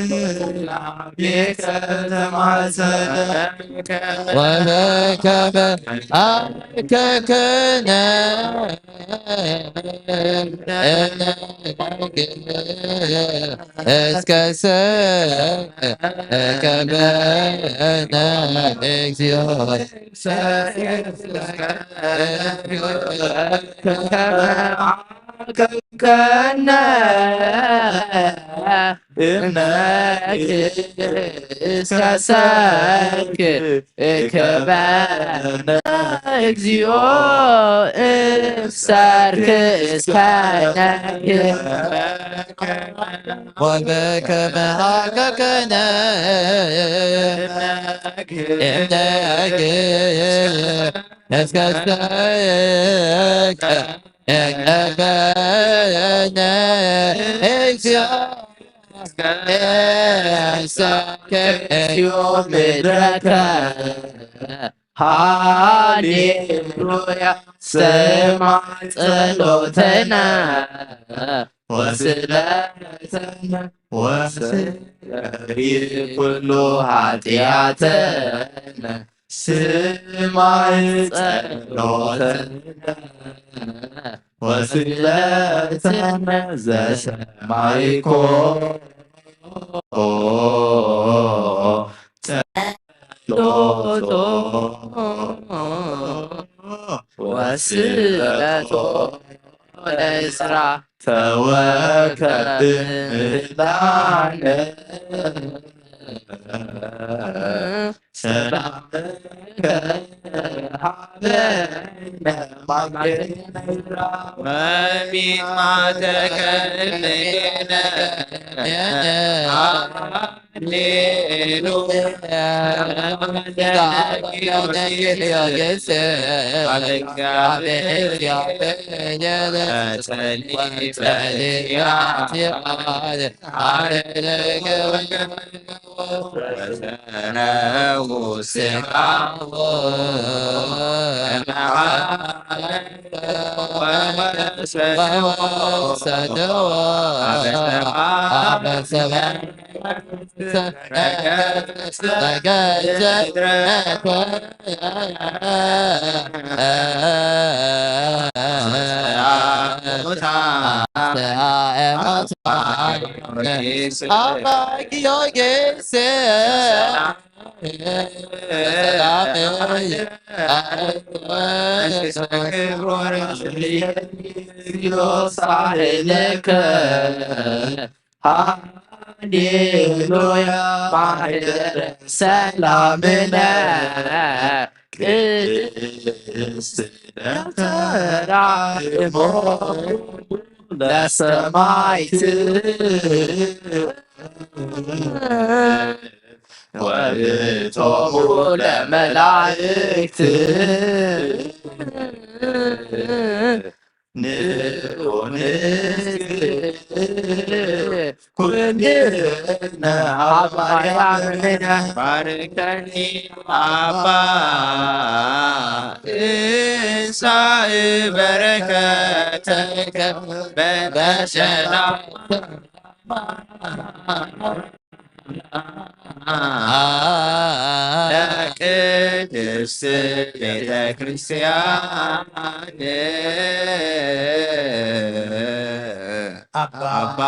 [SPEAKER 6] وبك بأرك كنا اسكسك كبنا اكزيون كنا إنك اسكسك كبنا اكزيون اسارك اسكانك وبك محاككنا إنك اسكسك كبنا اكزيون يوم مدرك هاليلويا سمع صلوتنا وصلاتنا وسري كل ኃጢአተنا سمع صلوتنا وصلاتنا زسمعكم وسيلته لإسراء توكل بالعنة سلامك علينا ومن ما تكلمنا هاليلويا بعد سلامنا قدس لسمعت وبتقول ملائكة كلنا عبايعنا باركني أبا إنساء بركتك بشرا لقدس ቤተ ክርስቲያን አባ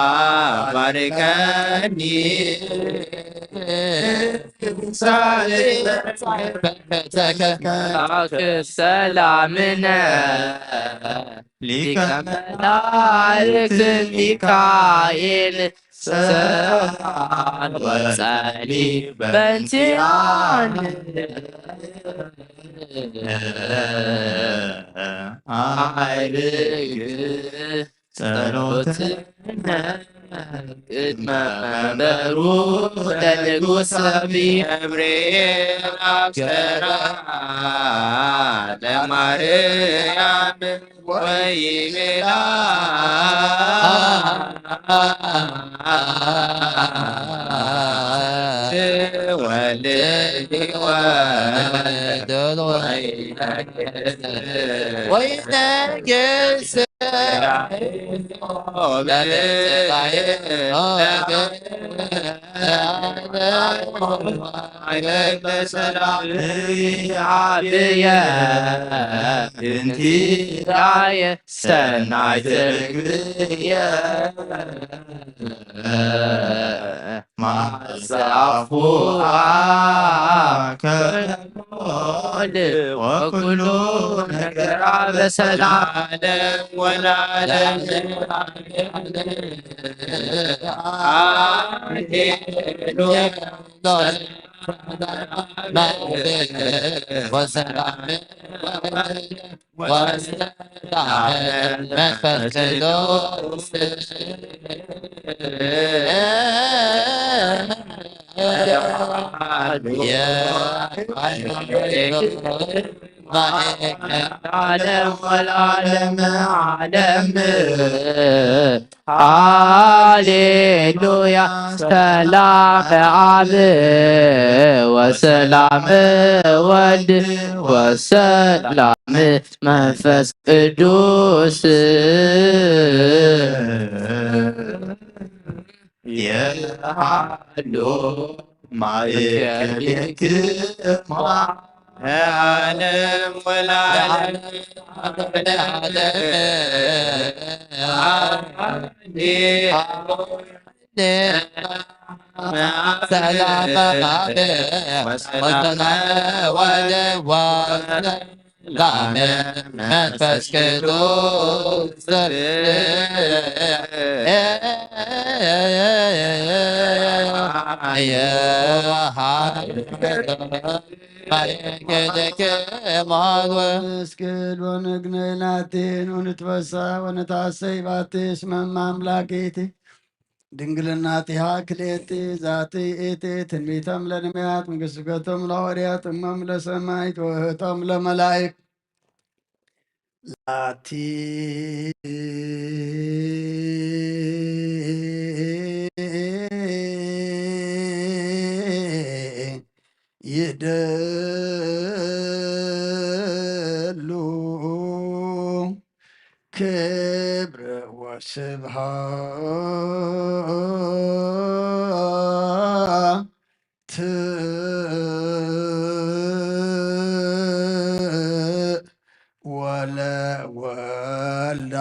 [SPEAKER 6] ባርከኒ ሰላምነ ሊቀ መላእክት ሚካኤል ሰላም ወጸሊ በእንቲአነ አይርግ ጸሎትነ ቅድመ መንበሩ ለንጉሠ ገብርኤል አብሰራ ለማርያም ወይቤላ ወይነግስ وكل ነገር በሰላም ወላለም ወሰላም መንፈስ ቅዱስ ዓለም ወላለም ዓለም ሃሌሉያ ሰላም አብ ወሰላም ወልድ ወሰላም መንፈስ ቅዱስ የሃሎ ማእከልክማ ዓለም ወላለም ሰላም መንፈስ ቅዱስ
[SPEAKER 1] መስገድ ወንግነላቴን ወንትበሳ ወነታሰይ ባቴስ መማምላኬቴ ድንግልናቲሃ ክሌቴ ዛቲ ኤቴ ትንቢተም ለነቢያት መንግሥትከቶም ለሐዋርያት እመም ለሰማዕት ወህቶም ለመላእክት ላቲ ይደሉ ክብረ ወስብሐት ወለወልዳ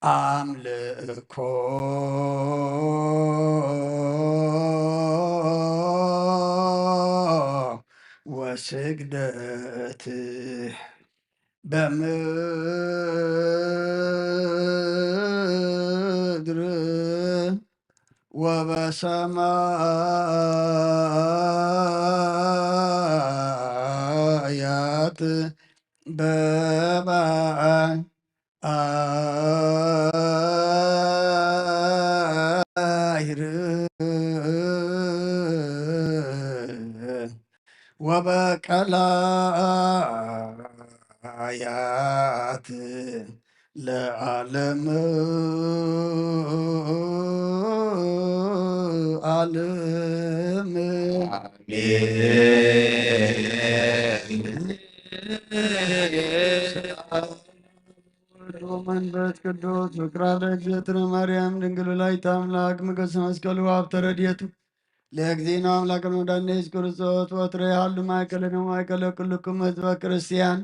[SPEAKER 1] አምልኮ ወስግደት በምድር ወበሰማያት በባሕር ወበቀላያት ለዓለም ዓለም መንፈስ ቅዱስ ፍቅራ ለእግዝእትነ ማርያም ድንግል ወላዲተ አምላክ ምገሰ መስቀሉ ሀብተ ረድኤቱ ለእግዚእነ አምላክነ ወመድኃኒነ ኢየሱስ ክርስቶስ ወትረ ያሉ ማእከልነ ማእከለ ኩልክሙ ሕዝበ ክርስቲያን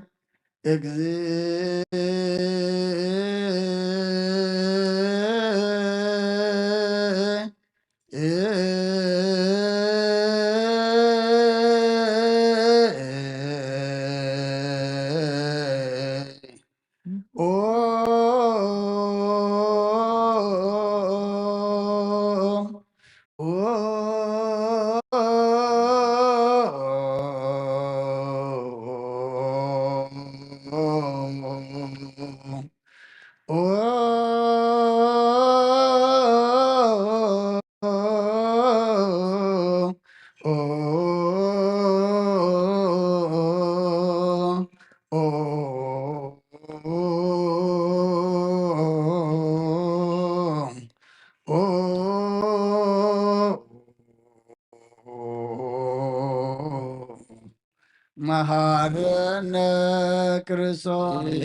[SPEAKER 1] መሐረነ ክርስቶስ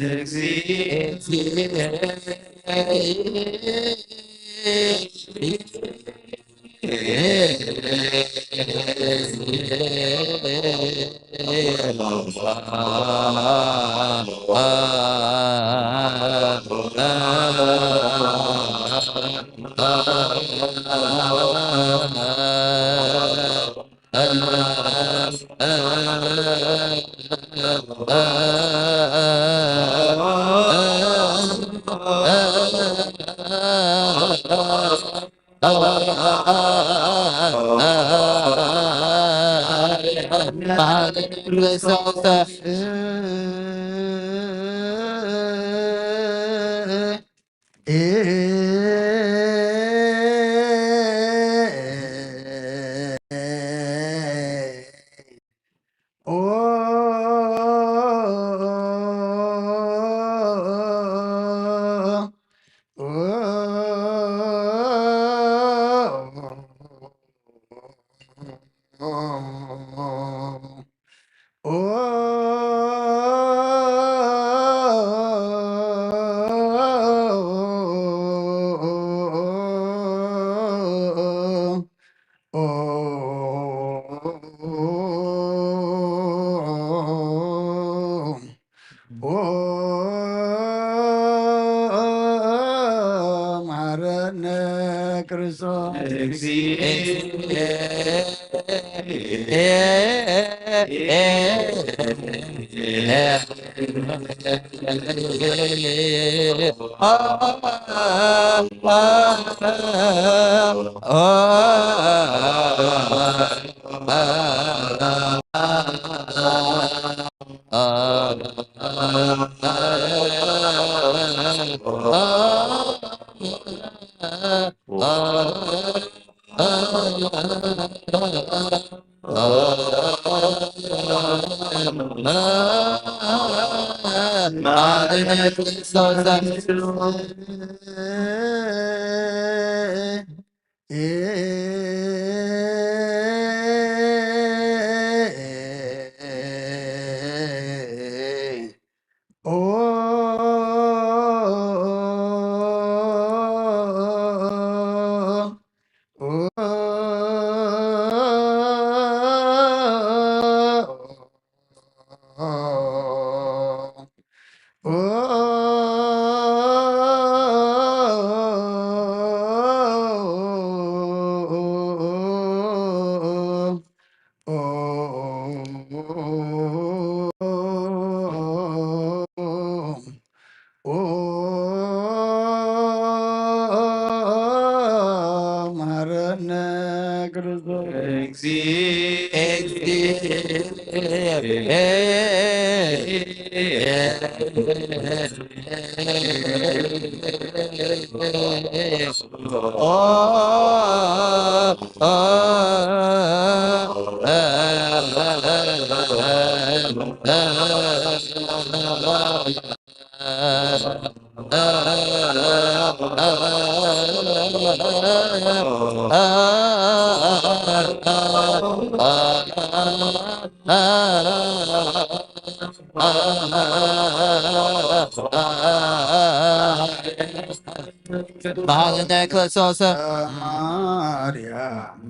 [SPEAKER 1] መሐረነ ክርስቶስ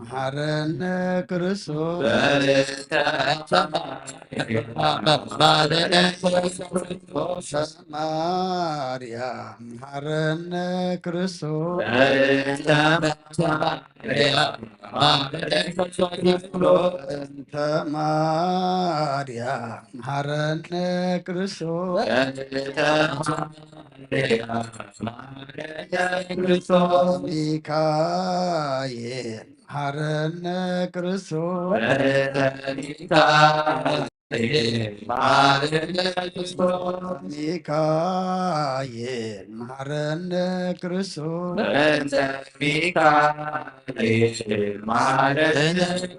[SPEAKER 1] መሐረነ ክርስቶስ
[SPEAKER 6] መሐረነ ክርስቶስ
[SPEAKER 1] ማርያም መሐረነ ክርስቶስ
[SPEAKER 6] መሐረነ ክርስቶስ
[SPEAKER 1] ማርያም መሐረነ ክርስቶስ እንተ ማርያም መሐረነ ክርስቶስ ሚካኤል መሐረነ ክርስቶስ ሚካኤል መሐረነ ክርስቶስ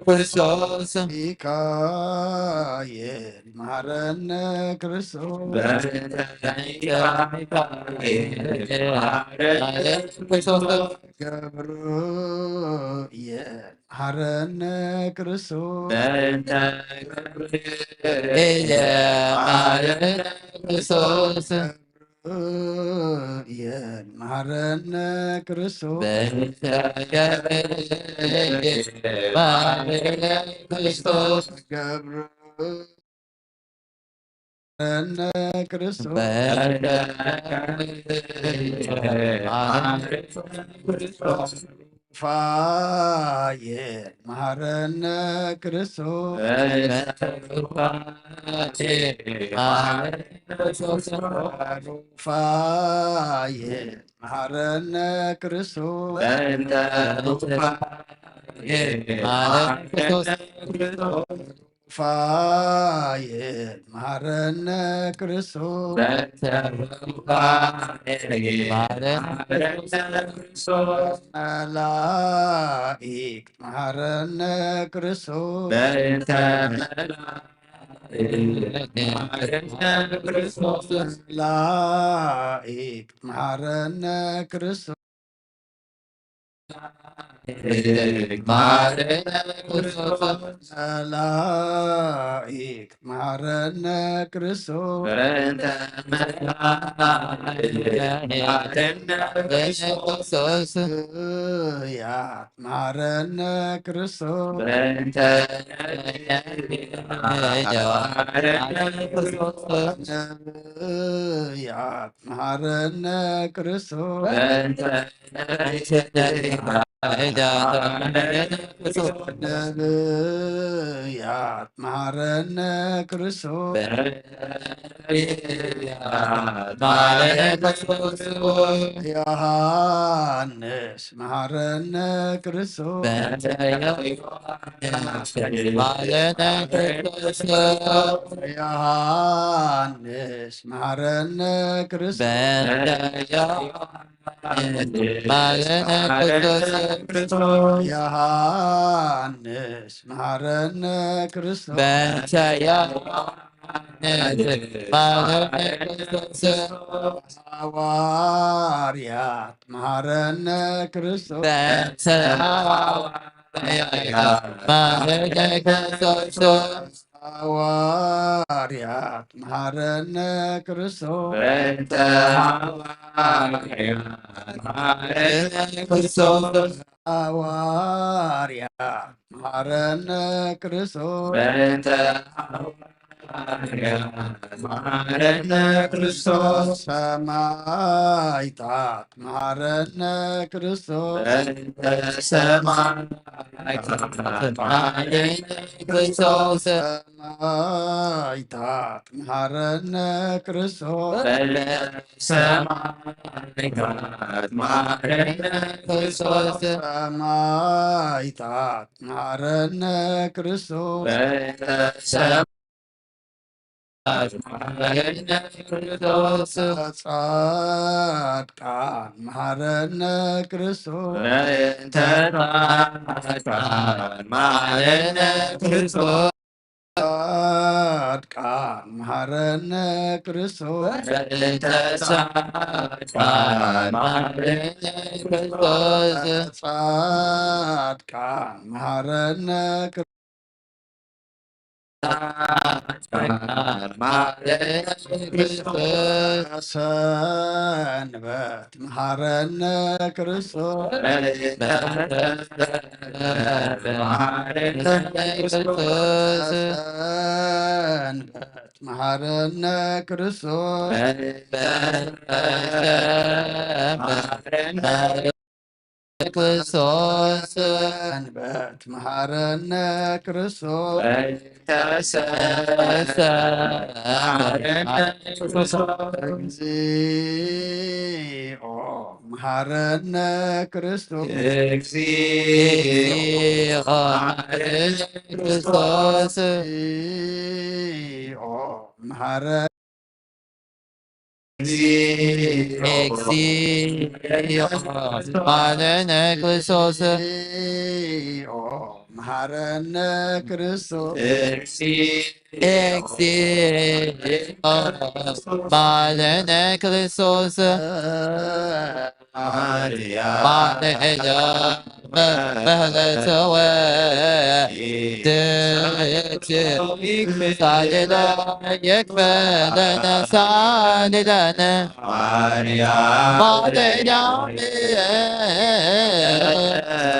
[SPEAKER 6] ክርስቶስ
[SPEAKER 1] ሚካኤል መሐረነ ክርስቶስ ገብርኤል መሐረነ ክርስቶስ
[SPEAKER 6] ማረነ ክርስቶስ
[SPEAKER 1] ማረነ ክርስቶስ
[SPEAKER 6] በእንተ ማረነ ክርስቶስ
[SPEAKER 1] ማረነ ክርስቶስ ፋየን ማረነ ክርስቶስ ፋየን ማረነ ክርስቶስ ፋየን ማረነ ክርስቶስ መላእክት ማረነ ክርስቶስ መላእክት ማረነ ክርስቶስ መላእክት ማረነ ክርስቶስ ያት ማረነ ክርስቶስ ያት ማረነ ክርስቶስ ነቢያት ማረነ ክርስቶስ ዮሐንስ ማረነ ክርስቶስ ዮሐንስ ማረነ ክርስቶስ ዮሐንስ ማረነ ክርስቶስ ሐዋርያት ማረነ ክርስቶስ ሐዋርያት ማረነ ክርስቶስ ሐዋርያት ማረነ ክርስቶስ ሰማዕታት ማረነ ክርስቶስ ሰማዕታት ማረነ ክርስቶስ ሰማዕታት ማረነ ክርስቶስ ጻድቃን ማረነ ክርስቶስ ጻድቃን ማረነ ክርስቶስ ጻድቃን ማረነ ሰንበት መሐረነ ክርስቶስ ሰንበት መሐረነ ክርስቶስ ክርስቶስ ሰንበት መሐረነ ክርስቶስ እግዚኦ መሐረነ ክርስቶስ እግዚኦ መሐረነ
[SPEAKER 6] ማረነ ክርስቶስ
[SPEAKER 1] መሐረነ ክርስቶስ
[SPEAKER 6] ማረነ ክርስቶስ Maria, Mahalasawa, Sadila, Yakbadana, Sadilana, Maria,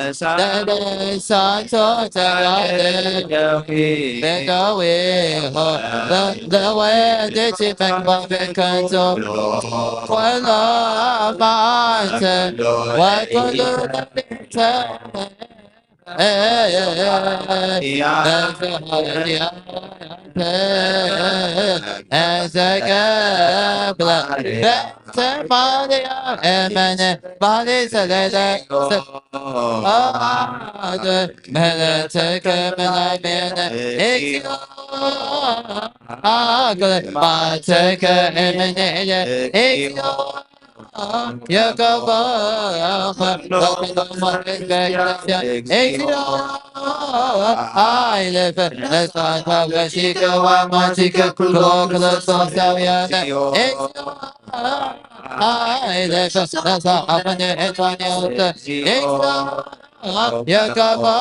[SPEAKER 6] Sadila, Santo, Beka we ho the way that you make my canto when love what will you as a gabla, body I live let's not have a chica, one magica, Kuloka, Saviana, I live let's not have an Yakaba,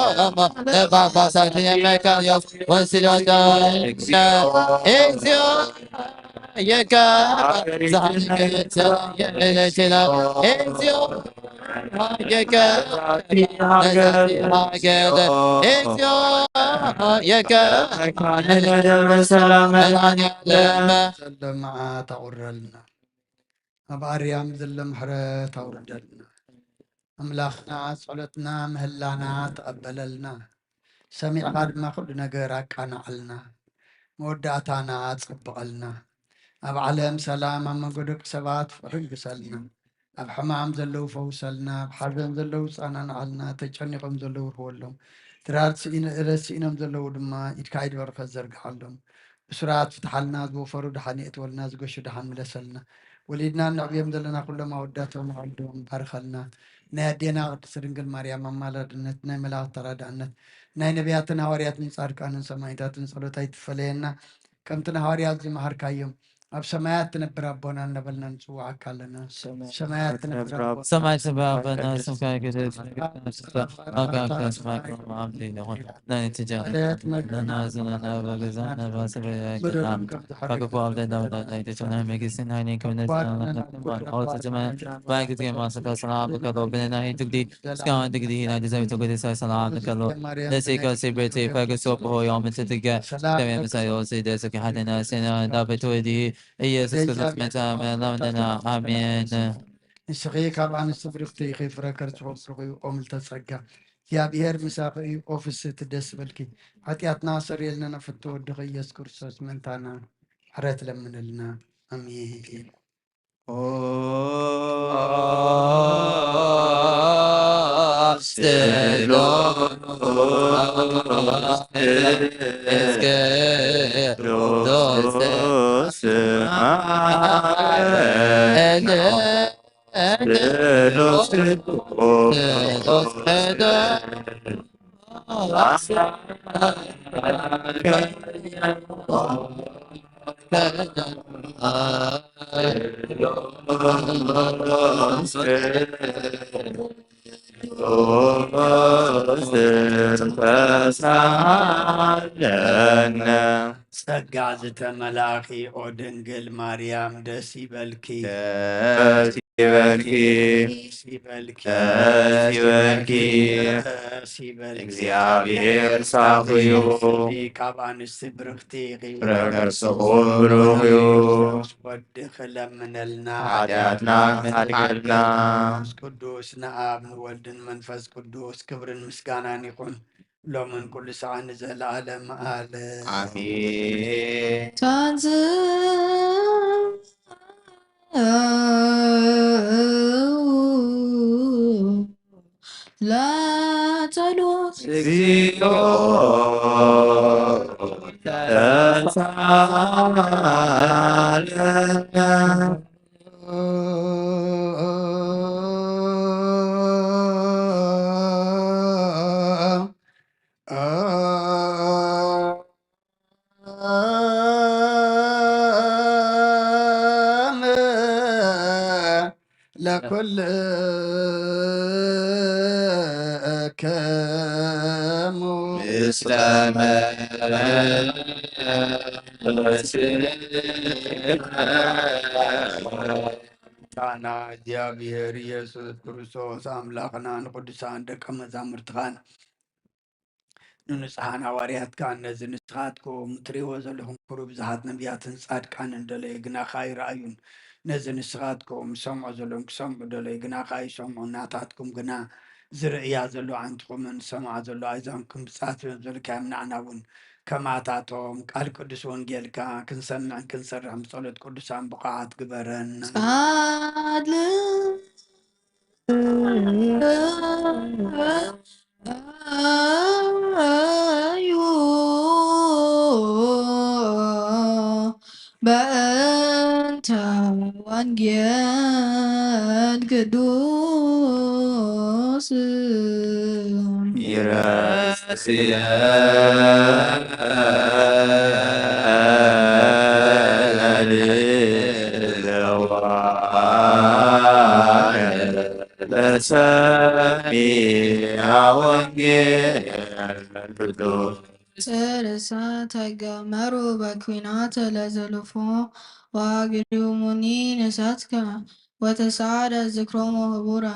[SPEAKER 6] the Baba Sati America, once it was done, Exio, Yaka, Exio,
[SPEAKER 1] لما تعرلنا أباريام ذل محرة توردلنا أملاخنا صلتنا مهلانا تقبللنا سميع بعد ما كل نجارك أنا علنا مودعتنا تقبلنا أب علم سلام أما قدك سبات فرق سلنا أب حمام زلو فوسلنا أب حزن زلو سانا علنا تجنقم زلو رولهم تراد رسينم زلو دما يتكايد ورخ الزرق علهم بسرعة فتحلنا ذو فرود حنيت والناس قش دحن ملسلنا وليدنا النعبيم زلنا كل ما وداتهم عندهم بارخلنا نادينا سرنجل مريم مالدنت نملا ترادنت ناي نبياتنا ورياتنا صاركان سمايتاتن صلوتايت فلينا كمتنا هاريات زي مهر كايوم أب سماعات تنبر ربنا نبلنا نسوع كلنا سماعات تنبر ربنا
[SPEAKER 6] سمعت بابنا سمعت كده أوكي سمعت ما عملي لهون لا نتجاه لنا زلنا بغزانا باسبيا كلام فكفوا عبد الله لا يتجانا مجلسين هاي كنا أو تجمع باقي كما سكر سلام كلو بيننا هي تقدي سكان تقدي لا تزوي تقدي سلام كلو نسيك سيبرتي فكسوب هو يوم تتجاه تمام مسايو سيد سكي حدنا سنا دابتودي إيسوس كذا متى ملامنا آمين
[SPEAKER 1] نسخي كابان السفرختي خيف ركرت وصرخي أمل تسقى يا بيهر مساقي أوفيس تدس بلكي حتيات ناصر يلنا نفتو دغي يذكر سوس من تانا حرات لمن لنا أمين ጸጋ ዝተመላኺ ኦ ድንግል ማርያም ደስ ይበልኪ ደስ ይበልኪ እግዚአብሔር ሳኽዩ ካብ አንስቲ ብርክቲ ረከርስኹ ብሩኽ እዩ ወዲ ክለምነልና ሓጢኣትና ክሓድገልና ቅዱስ ንኣብ ንወልድን መንፈስ ቅዱስ ክብርን ምስጋናን ይኹን ሎምን ኩሉ ሰዓት ንዘለዓለም ኣለ አሜን
[SPEAKER 7] لا تلوث
[SPEAKER 1] እግዚኦ ተሳለነ كم ጣና እግዚአብሔር ኢየሱስ ክርስቶስ አምላክና ንቅዱሳን ደቀ መዛሙርትኻን ንንጹሓን ሃዋርያትካ ነዚ ንስኻትኩም ትሪእዎ ዘለኹም ክሩብ ነቢያትን ጻድቃንን ደለየ ግናኻ ይረኣዩን ነዚ ንስኻትኩም ሰምዖ ዘለዎም ክሰምዑ ደለየ ግናኻ ይሰምዑ ናታትኩም ግና ዝርእያ ዘሎ ዓንትኹምን ሰምዓ ዘሎ ኣይዛንኩም ብጻት ዘለካዮም ንዓና እውን ከማታቶም ቃል ቅዱስ ወንጌልካ ክንሰምዕን ክንሰርሕን ብጸሎት ቅዱሳን ብቕዓት ግበረና
[SPEAKER 7] በእንተ ወንጌል ቅዱስ ሰለሳት ተገመሩ በኩናት ለዘልፎ ዋግዱሙኒ ንሳትከ ወተሳዕደ ዝክሮሙ ህቡራ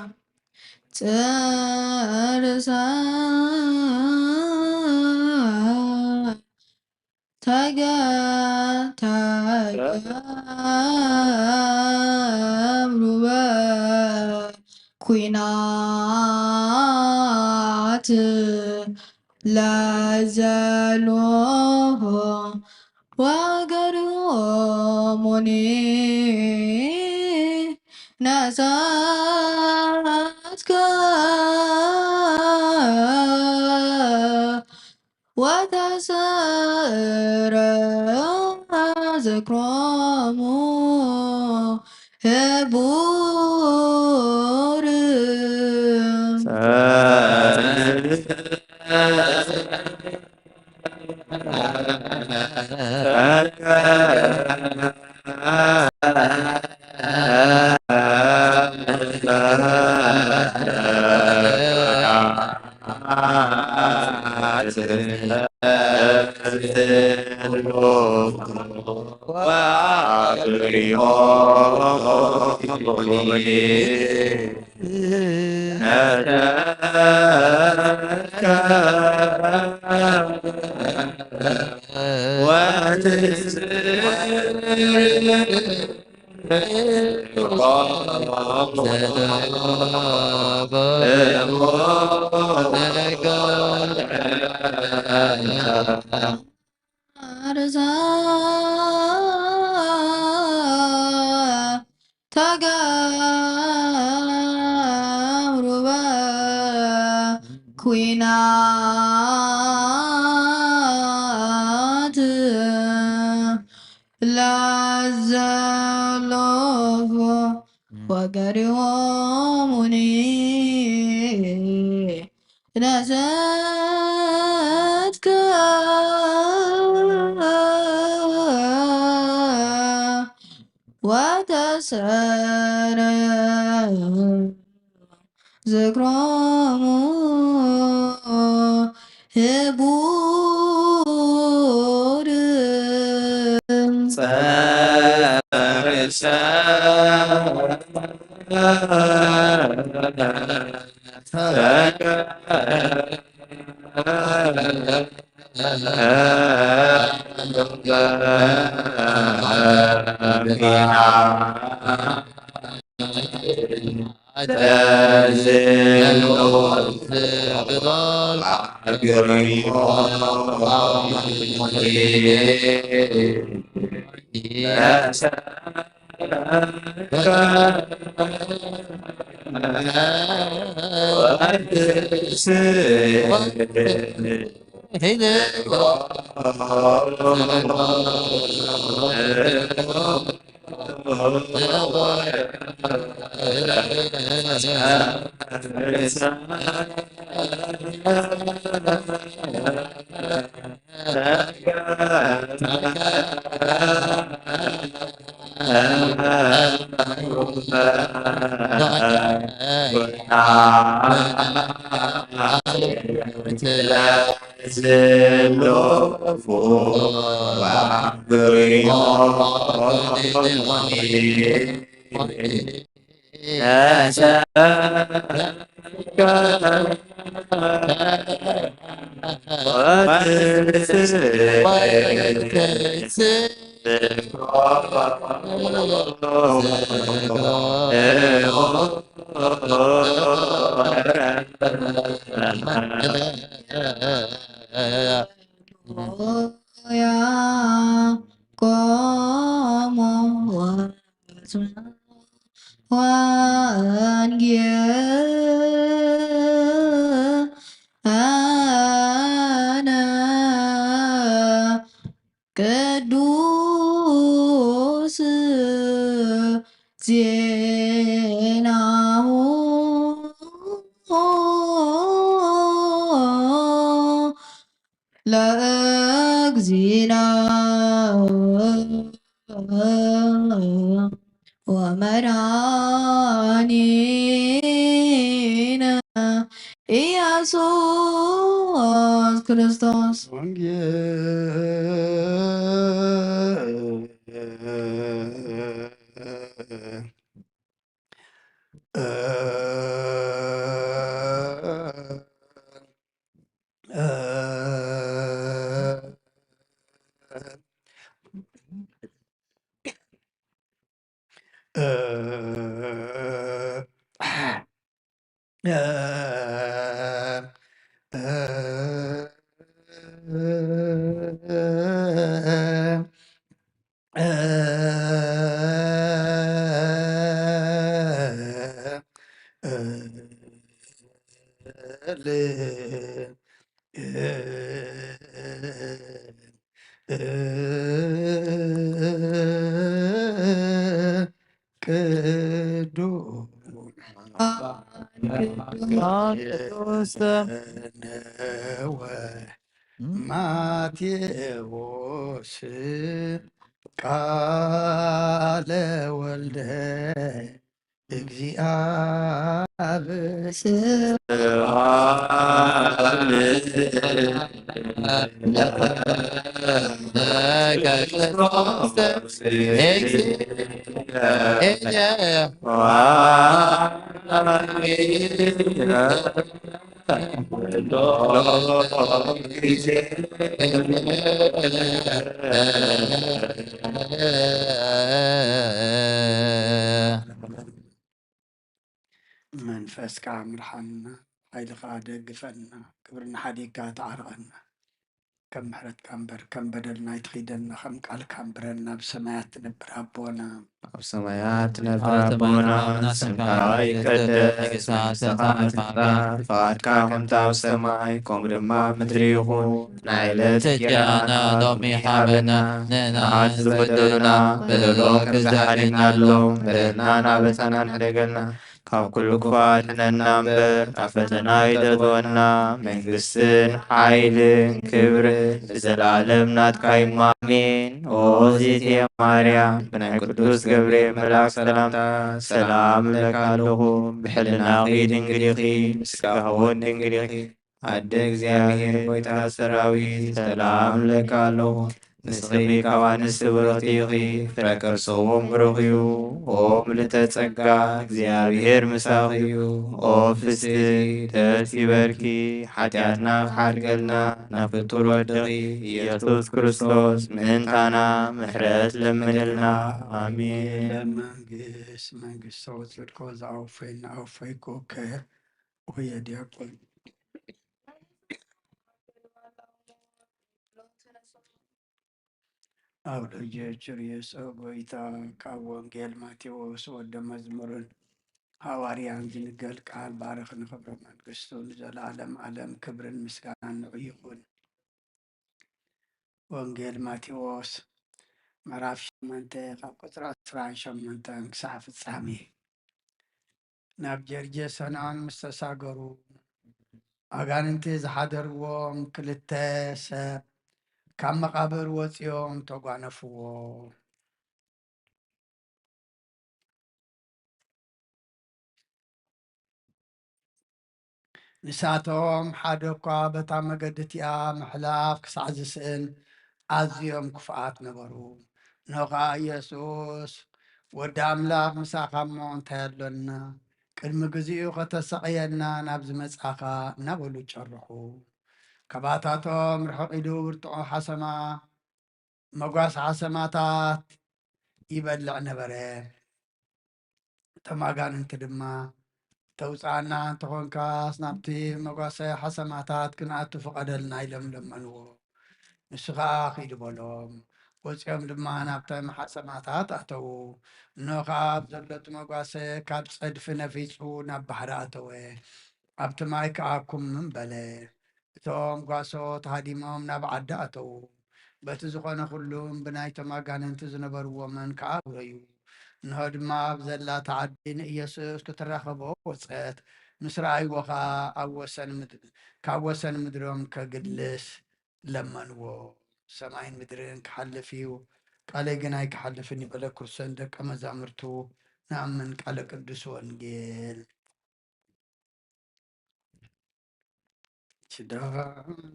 [SPEAKER 7] ተገብሩ በኩናት ለዘሎሆ ወገሮሙኒ ነሳትከ ወተሰረ ዝክሮሙ ህቡር ተገብሩ በኩናት ለዘሎፎ ወገሪሆሙኒ ነሳትከ ወተሰረ ዝክሮሙ ህቡር ya có một hoan nghĩa ana ቅዱስ ዜናሁ ለእግዚእነ ወመድኃኒነ ኢየሱስ ክርስቶስ
[SPEAKER 1] ቅዱስ ማቴዎስ ቃለ ወልደ እግዚአብሔር መንፈስ ካምርሐና ኃይልኻ ደግፈና ክብርና ሓዲግካ ተዓርቐና ከም ምሕረት ካንበር ከም በደልና ይትኺደና ከም ቃል ካንብረና ብሰማያት ትነብር ኣቦና
[SPEAKER 8] ኣብ ሰማያት ትነብር ኣቦና ስምካ ይቀደስ መንግሥትኻ ትምጻእ ፈቃድካ ከምቲ ኣብ ሰማይ ከምኡ ድማ ኣብ ምድሪ ይኹን ናይ ዕለት እንጀራና ሎሚ ሃበና ንሕና ዝበደሉና በደሎ ከም ዝሓደግናሎም በደልና ናበሳና ንሕደገልና ካብ ኩሉ ክፉእ አድኅነና እምበር ካብ ፈተና ይደግፈና መንግሥትን ሓይልን ክብርን ለዘለዓለም ናትካ ኢዩ አሜን። ኦ እግዝእትየ ማርያም ብናይ ቅዱስ ገብርኤል መልአክ ሰላምታ ሰላም እብለካለኹ ብሕልናኺ ድንግል ኢኺ ምስጋኻ እውን ድንግል ኢኺ ኣደ እግዚአብሔር ጐይታ ሰራዊት ሰላም እብለካለኹ ንስኺ ካብ ኣንስቲ ብርኽቲ ኢኺ ፍረ ከርሰዎም ብሩኽ እዩ። ኦ ምልዕተ ጸጋ እግዚአብሔር ምሳኺ እዩ። ኦ ፍስሕት ደስ ይበልኪ ኃጢአትና ክሓድገልና ናብ ፍጡር ወድኺ ኢየሱስ ክርስቶስ ምእንታና ምሕረት ለምንልና አሜን።
[SPEAKER 1] መንግሥት ሰው ጽድቆ ዘአውፈይና አውፈይኮ ወየ ዲያቆን ኣብ ልጆችር የሰው ጎይታ ካብ ወንጌል ማቴዎስ ወደ መዝሙርን ሐዋርያን ዝንገል ቃል ባርኽ ንኽብረ መንግሥቱ ንዘለዓለም ዓለም ክብርን ምስጋናን ንዑ ይኹን። ወንጌል ማቴዎስ ምዕራፍ 8 ካብ ቁጥሪ 18 ክሳብ ፍጻሜ ናብ ጀርጀሰናን ምስ ተሳገሩ ኣጋንንቲ ዝሓደርዎም ክልተ ሰብ ካብ መቃብር ወፂኦም ተጓነፍዎ። ንሳቶም ሓደ እኳ በታ መገዲ እቲኣ ምሕላፍ ክሳዕ ዝስእን ኣዝዮም ክፉኣት ነበሩ። ንኻ ኢየሱስ ወዲ ኣምላኽ ምሳኻ እሞ እንታይ ኣሎና ቅድሚ ግዚኡ ከተሰቕየና ናብ ዝመጻኻ እናበሉ ጨርሑ። ከባታቶም ርሕቕ ኢሉ ብርጥዖ ሓሰማ መጓስ ሓሰማታት ይበልዕ ነበረ። እቶም ኣጋንንቲ ድማ ተውፃእና እንተኾንካስ ናብቲ መጓሰ ሓሰማታት ክንኣቱ ፍቐደልና ኢሎም ለመንዎ። ንሱ ከዓ ኺዱ በሎም። ወፂኦም ድማ ናብቶም ሓሰማታት ኣተዉ። እነሆ ከዓ ብዘሎቱ መጓሰ ካብ ፀድፊ ነፊፁ ናብ ባሕሪ ኣተወ። ኣብቲ ማይ ከዓ ኩምን በለ። እቶም ጓሶ ተሃዲሞም ናብ ዓዲ ኣተዉ። በቲ ዝኾነ ኩሉም ብናይቶም ኣጋንንቲ ዝነበርዎምን ከዓ ጉረዩ። እንሆ ድማ ብዘላታ ዓዲ ንኢየሱስ ክትራኸቦ ወፀት። ምስ ረኣይዎ ከዓ ካብ ወሰን ምድሮም ከግልስ ለመንዎ። ሰማይን ምድርን ክሓልፍ እዩ ቃለይ ግን ኣይክሓልፍን ይበለ ክርስቶስ ደቀ መዛሙርቱ ንኣምን ቃለ ቅዱስ ወንጌል ሽዳ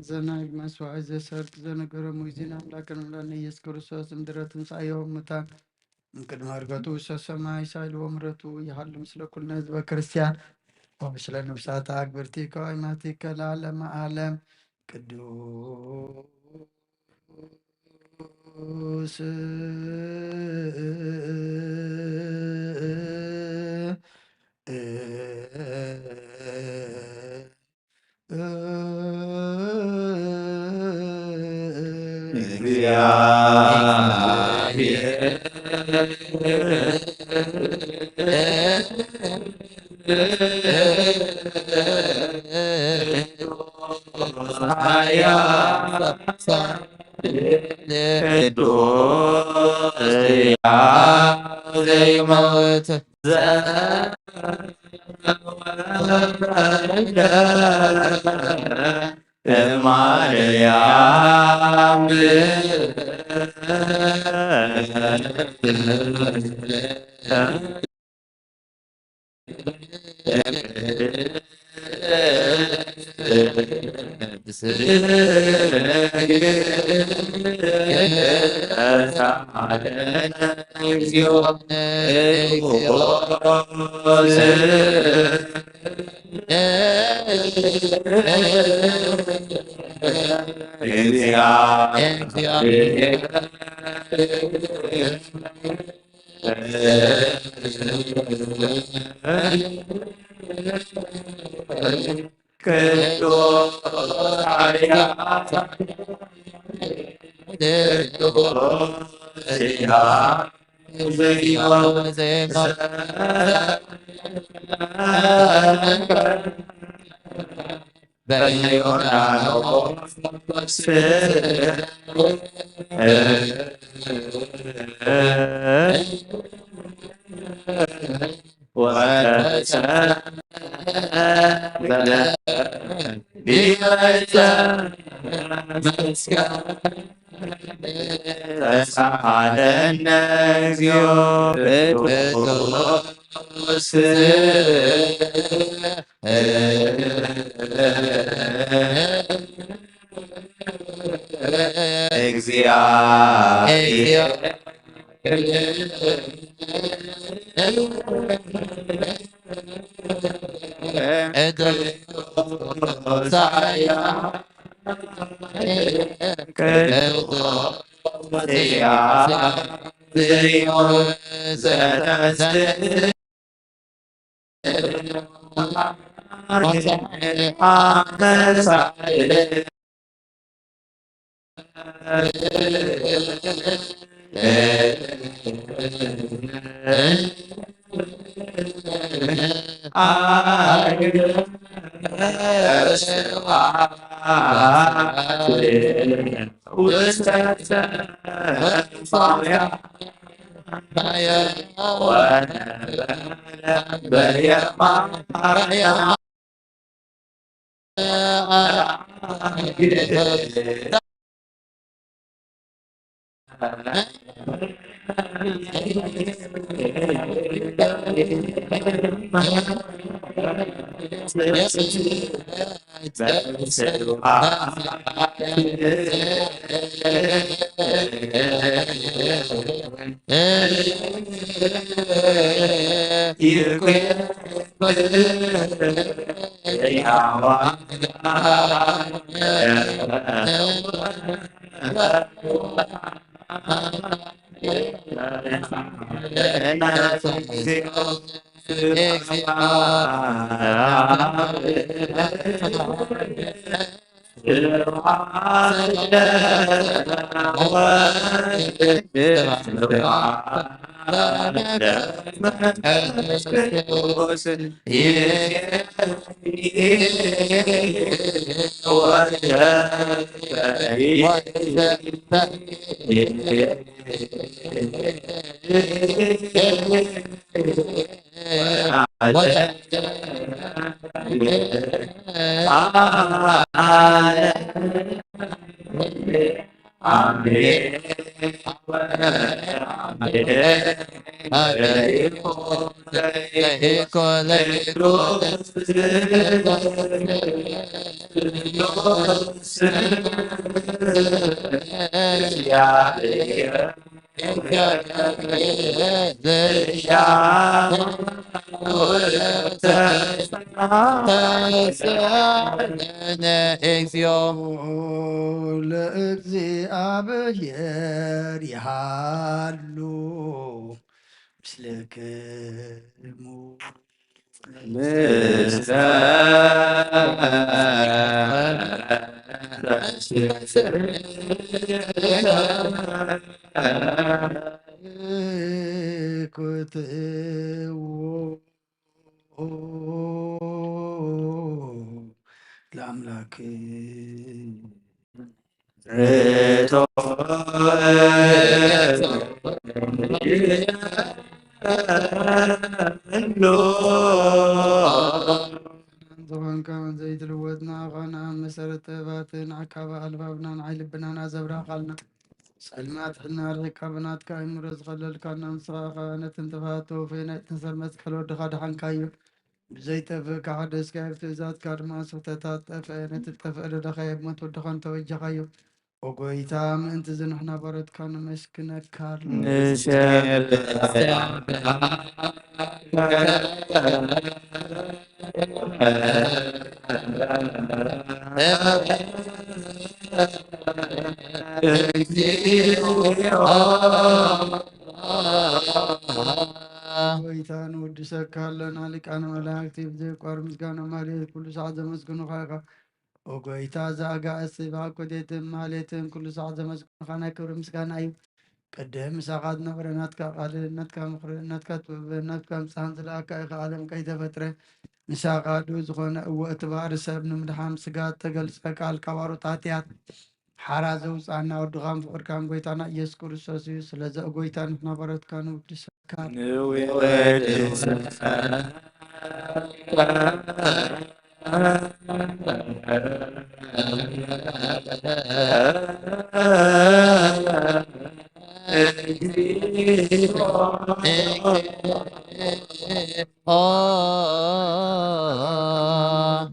[SPEAKER 1] ዘናይ መስዋዕ ዘሰርክ ዘነገሮም ዜና ኣምላክን ምላን ኢየሱስ ክርስቶስ ምድረ ትንሣኤዮም ሙታን እምቅድመ ዕርገቱ ውስተ ሰማይ ሳይልዎ ምሕረቱ ይሃሉ ምስለ ኩልነ ህዝበ ክርስቲያን ወምስለ ነፍሳት አግብርቲከ ወአይማቲከ ለዓለመ ዓለም ቅዱስ
[SPEAKER 8] ማርያም
[SPEAKER 1] ለእግዚአብሔር ይሃሉ ምስልክሙ ኩትዎ ለአምላክ ዝኾንካ ዘይትልወጥና ኾና መሰረተ ባትን ዓካባ ኣልባብናን ዓይልብናን ኣዘብራ ኻልና ጸልማት ሕና ርሒቃብናትካ እምሮ ዝኸለልካና ምስኻኻ ነትን ጥፋቶ ፈይናይ ተሰርመት ከልወድኻ ድሓንካዮ ብዘይጠፍእ ከዓ ደስካዮ ትእዛዝካ ድማ ስኽተታት ጠፍአ ነቲ ጠፍአ ደለኻዮ ብሞት ወድኻ እንተወጀኻዮ ወጎይታ ምእንቲ ዝንሕና በረትካ ነመስክነካ ጎይታ ንውድሰካ ኣለና ሊቃነ መላእክቲ ብዘይቋር ምስጋና ማህሌት ኩሉ ሰዓት ዘመስግኑኻ ኢኻ ወጎይታ ዘኣጋእሲ ባኮቴትን ማህሌትን ኩሉ ሰዓት ዘመስግኑኻ ናይ ክብሪ ምስጋና እዩ ቅድም ምሳኻ ዝነበረ ናትካ ቃልነትካ ምኽርነትካ ጥበብነትካ ምፅሓን ዝለኣካ ኢኻ ዓለም ከይተፈጥረ ምሳኻ ዱ ዝኾነ እወ እቲ ባዕሪ ሰብ ንምድሓን ስጋ ተገልፀ ቃል ካብ ኣሮት ኃጢአት ሓራ ዘውፃእና ወድኻን ፍቅርካን ጎይታና ኢየሱስ ክርስቶስ እዩ ስለዚ ጎይታ ንሕና በረትካ ንውድሰካ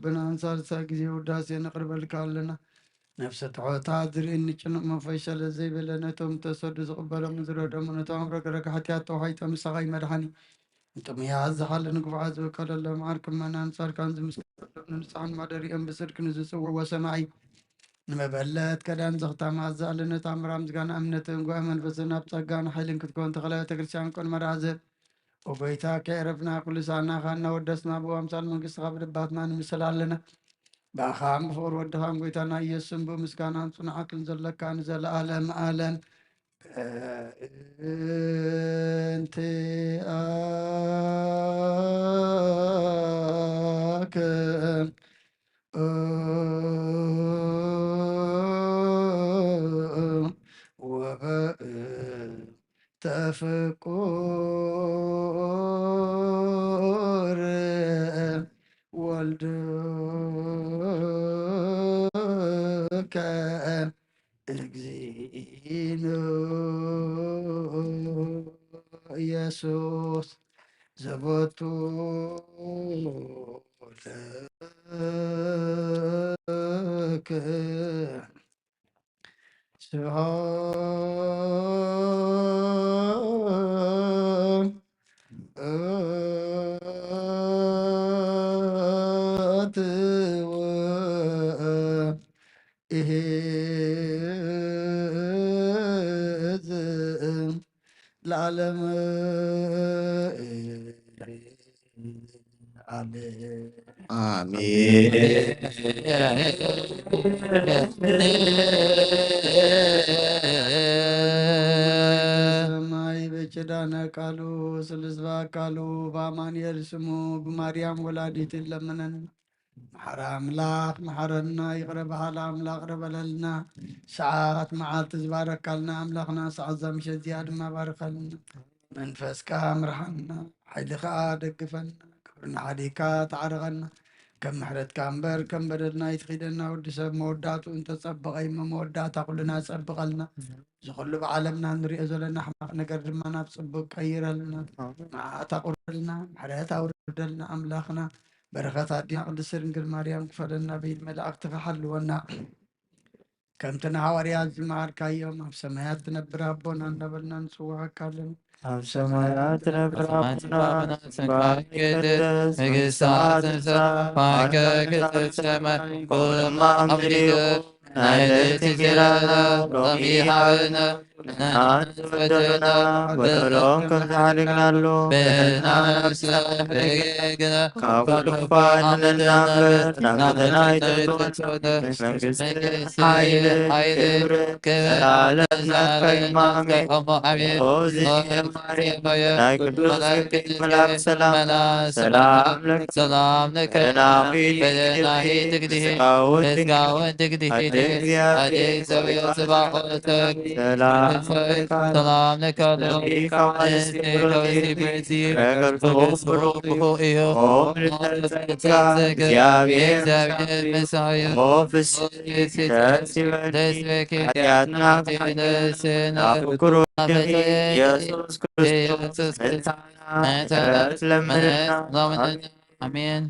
[SPEAKER 1] ብናን ሳልሳ ጊዜ ውዳሴ ነቕርበልካ ኣለና ነፍሰ ትሖታት ዝርእኒ ጭኑቕ መንፈስ ሸለ ዘይበለ ነቶም ተሰዱ ዝቕበሎም ዝረዶም ነቶም ረግረግ ሓጢአት ተዋሂጦም ምሳኻይ መድሓኒ እንጥምያዝ ዝሓለ ንግብዓት ዝወከለሎም ዓርክ መናን ጻድቃን ዝምስክረሎም ንንስሓን ማደሪኦም ብጽድቅ ንዝጽውዕዎ ሰማይ ንመበለት ቀዳም ዘኽታማ ዝኣለነት ኣምራ ምስጋና እምነትን ጓ መንፈስን ኣብ ጸጋን ሓይልን ክትኮን ተኸለ ቤተክርስቲያን ቆን መርዓዘብ ወጎይታ ከዕረፍና ኩሉ ሰዓና ኻና ወደስና ብኣምሳል መንግሥትኻ ብልባትና ንምስል ኣለና ብኣኻም ብፍቕሪ ወድኻን ጎይታና ኢየሱስን ብምስጋናን ጽኑዓትን ዘለካ ንዘለኣለም ዓለም እንቲአከ ተፍቁር ወልድከ እግዚእነ ኢየሱስ ዘቦቱ ለከ ስብሐት ወእዝም ለዓለመ ዓለም ሰማይ በኪዳነ ቃሉ ስልስባ ቃሉ በአማኑኤል ስሙ በማርያም ወላዲት ለምነን መሐረ አምላክ መሐረና ይቅረ በሃላ አምላክ ረበለልና ሰዓት መዓልቲ ዝባረካልና አምላክና ሰዓት ዘምሸት እዚኣ ድማ ባርከልና መንፈስካ ምርሐና ሓይልካ ደግፈና ክብርና ሓዲካ ተዓርቐና ከም ምሕረትካ እምበር ከም በደልና ይትኺደና ወዲ ሰብ መወዳቱ እንተፀበቐ መወዳእታ ኩልና ፀብቐልና ዝኩሉ ብዓለምና ንሪኦ ዘለና ሕማቅ ነገር ድማ ናብ ፅቡቅ ቀይረልና መዓታ ቁርደልና ምሕረት ኣውርደልና ኣምላኽና በረኸት ኣዲና ቅድስት ድንግል ማርያም ክፈለና ብኢድ መላእክቲ ክሓልወና ከምቲ ንሃዋርያት ዝመሃርካዮም ኣብ ሰማያት ትነብር ኣቦና እናበልና ንፅዋዓካ ኣለና
[SPEAKER 8] ኣብ ሰማያት ትነብር ኣቦና
[SPEAKER 6] ስምካ ይቅደስ መንግሥትካ ትምጻእ ፈቃድከ ክትፈጸም ኩሎማ ምድሪ ይኹን ናይ ዕለት እንጀራና ሎሚ ሃበና ንሓንፈተና በደሎም ከም ዝሓደግናሉ በና ነፍስና ካብ ኩሉ ክፋል ንነናበር ናብተና ይተወነ መንግሥት ሓይል ክብር ዘለዓለም ኣሜን ናይ ቅዱስ ገብርኤል መልአክ ሰላም ለከ በደናሂ ትግዲህ ስጋውን ትግዲህ እግዚአብሔር ጽባሖተ ሰላም ለከ እግዚአብሔር መሳዮ ፍቅሩ ኢየሱስ ክርስቶስ አሜን።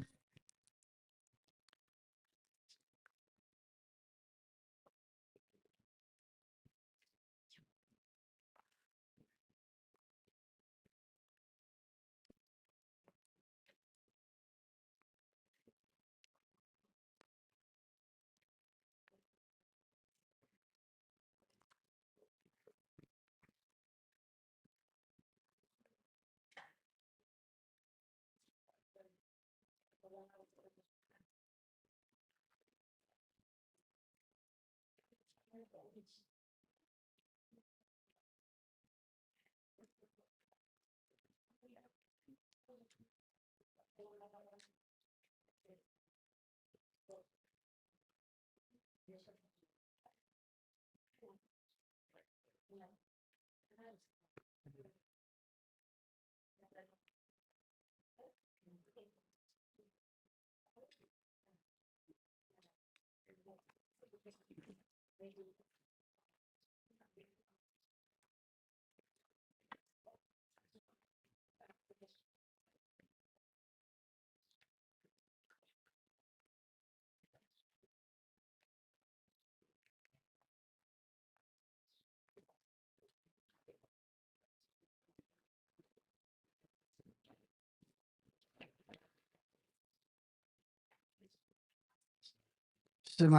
[SPEAKER 1] ስማ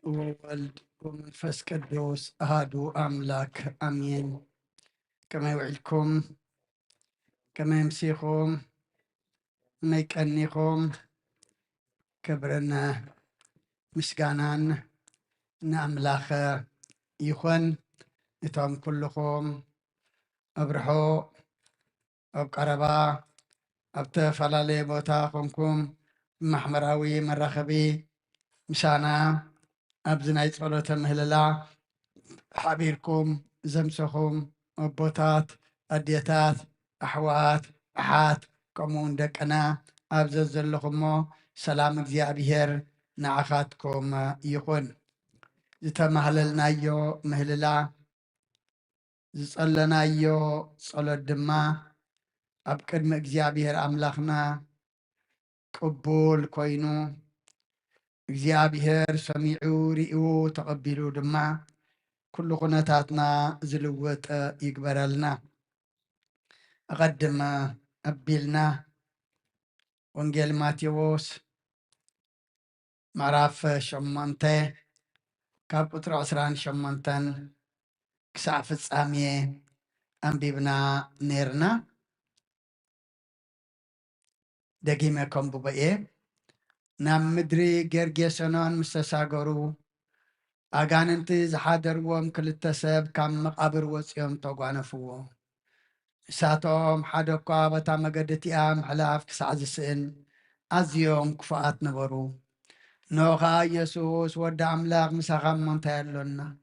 [SPEAKER 1] ወወልድ ወመንፈስ ቅዱስ አሃዱ አምላክ አሜን። ከመይ ውዒልኩም ከመይ ምሲኹም ከመይ ቀኒኹም ክብርን ምስጋናን ንኣምላኽ ይኹን። እቶም ኩልኹም ኣብ ርሑቕ ኣብ ቀረባ ኣብ ተፈላለየ ቦታ ኮንኩም ማሕበራዊ መራኸቢ ምሳና ኣብዚ ናይ ጸሎተ ምህልላ ሓቢርኩም ዘምሰኹም ኣቦታት ኣዴታት ኣሕዋት ኣሓት ከምኡውን ደቅና ኣብዚ ዘለኹሞ ሰላም እግዚኣብሔር ንዓኻትኩም ይኹን። ዝተማህለልናዮ ምህልላ ዝጸለናዮ ጸሎት ድማ ኣብ ቅድሚ እግዚኣብሔር ኣምላኽና ቅቡል ኮይኑ እግዚአብሔር ሰሚዑ ሪኡ ተቐቢሉ ድማ ኩሉ ኩነታትና ዝልወጥ ይግበረልና أقدم أبيلنا وانجيل ماتيوس معرف شمانته كاب قطر عسران شمانتن كسعف السامية أنبيبنا نيرنا دقيمة كم ببئي نام مدري جرجيسونان مستساقرو أغان انت زحادر وم كل التساب كام مقابر وصيوم توقعنا فوه ساتهم حدقا بتا مقدتي حلاف كسعز السئن أزيوم كفاءات نبرو نوغا يسوس ود أملاق مساقام منتهلنا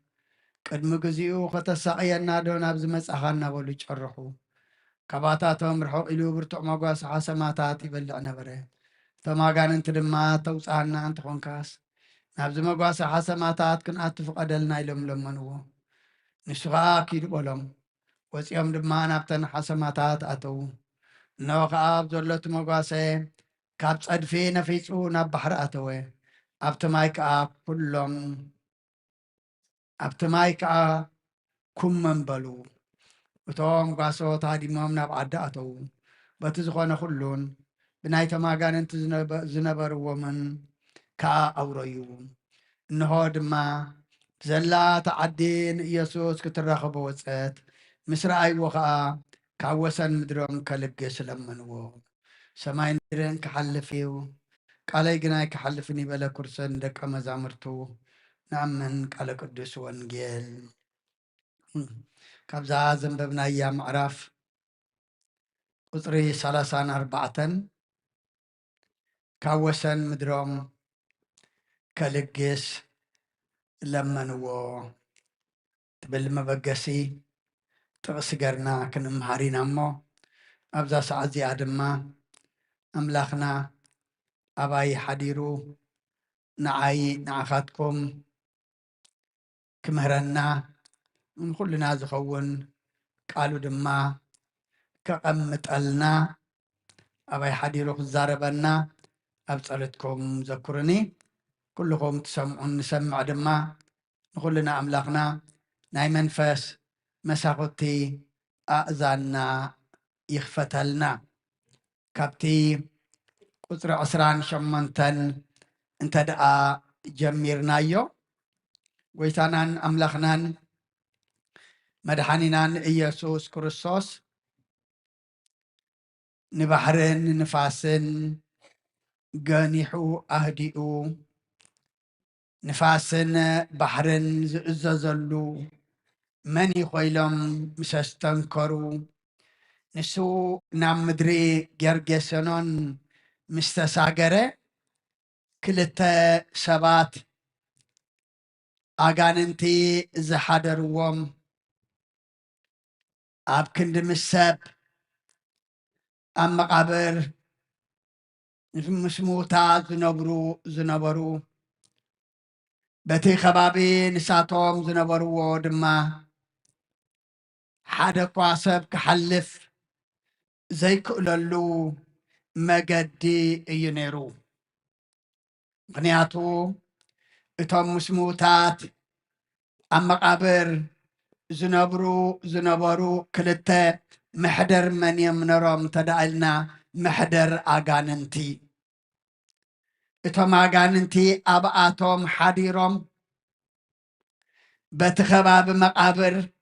[SPEAKER 1] قد مقزيو خطساقينا دون أبز مساقانا ولو جرحو كباتاتهم رحو إلو برتو مقاس حاسماتات يبلع نبره فما قان انت لما توسعنا انت خونكاس نابز مقاس حاسماتات كن أتفق أدلنا إلهم لمنو نسغا كيد ولم وسيوم دما نابتن حسماتات أتو نوغ آب زلت مقاسي كاب صدفي نفيسو ناب بحر أتوي أبتمايك آب كلهم أبتمايك آب كم من بلو وتوم قاسو تادي مام ناب عدا أتو بتزخوانا خلون بنايت ما قان انت زنبر ومن كا أوريو نهود ما زلا تعدين يسوس كتراخب وصات مسرعي وخا كاوسن مدرم كلقس لمنو سماي ندرن كحلفيو قالي جناي كحلفني بلا كرسن دك مزامرتو نعمن قال قدس وانجيل كابزا زنببنا ايام عراف قطري 34 كاوسن مدرم كلقس لمنو بالمبقسي تغسقرنا كنمهارين أمو أبزا سعزي آدما أملاخنا أباي حديرو نعاي نعخاتكم كمهرنا من كلنا زخون قالوا دما كقمت ألنا أباي حديرو خزاربنا أبصلتكم ذكرني كلكم تسمعون نسمع دما كلنا أملاخنا ناي منفس مساقتي أأذنا يخفتلنا كابتي قطر عسران شمانتن انت دعا جميرنا يو ويتانان أملاخنان مدحانينان إيسوس كريستوس نبحرن نفاسن غنيحو أهدئو نفاسن بحرن زلزلو مني خويلم مسستنكرو نسو نام مدري جرجسنون مستساقرة كلتا سبات أغاننتي زحادروم أب كند مساب أم مقابر مسموتا زنبرو بتي خبابي نساتهم زنبرو دما حدا قواسب كحلف زي كقللو مجدي ينيرو غنياتو اتم مسموتات أم مقابر زنبرو كلتا محدر من يمنرم تدعلنا محدر آغاننتي اتم آغاننتي أبعاتهم حديرم بتخباب مقابر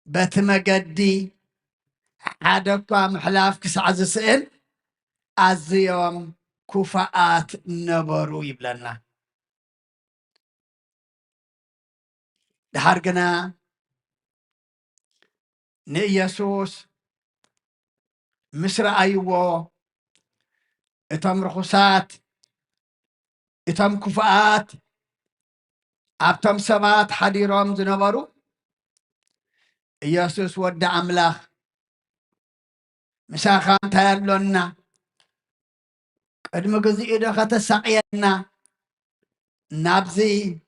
[SPEAKER 1] بتمجدي حدقا محلاف كسعز سئل أزيوم كفاءات نبرو يبلنا دهارجنا نيسوس مصر أيوه اتم رخصات اتم كفاءات أبتم سبات حديرهم زنبرو يسوس ود أملاخ مساخان تيرلونا قد مقزي إذا خطساقينا نابزي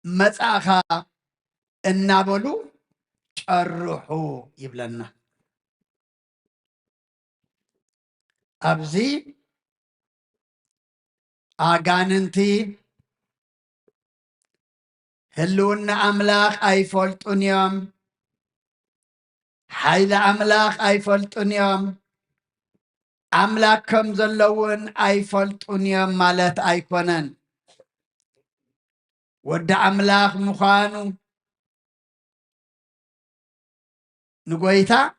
[SPEAKER 1] مساخا النابلو الروحو يبلنا أبزي أغاننتي هلون أملاخ أي فلتون يوم حيل أملاخ أي فلتون يوم أملاك كم زلون أي فلتون يوم مالت أيكونن ود أملاخ مخانو نقويتا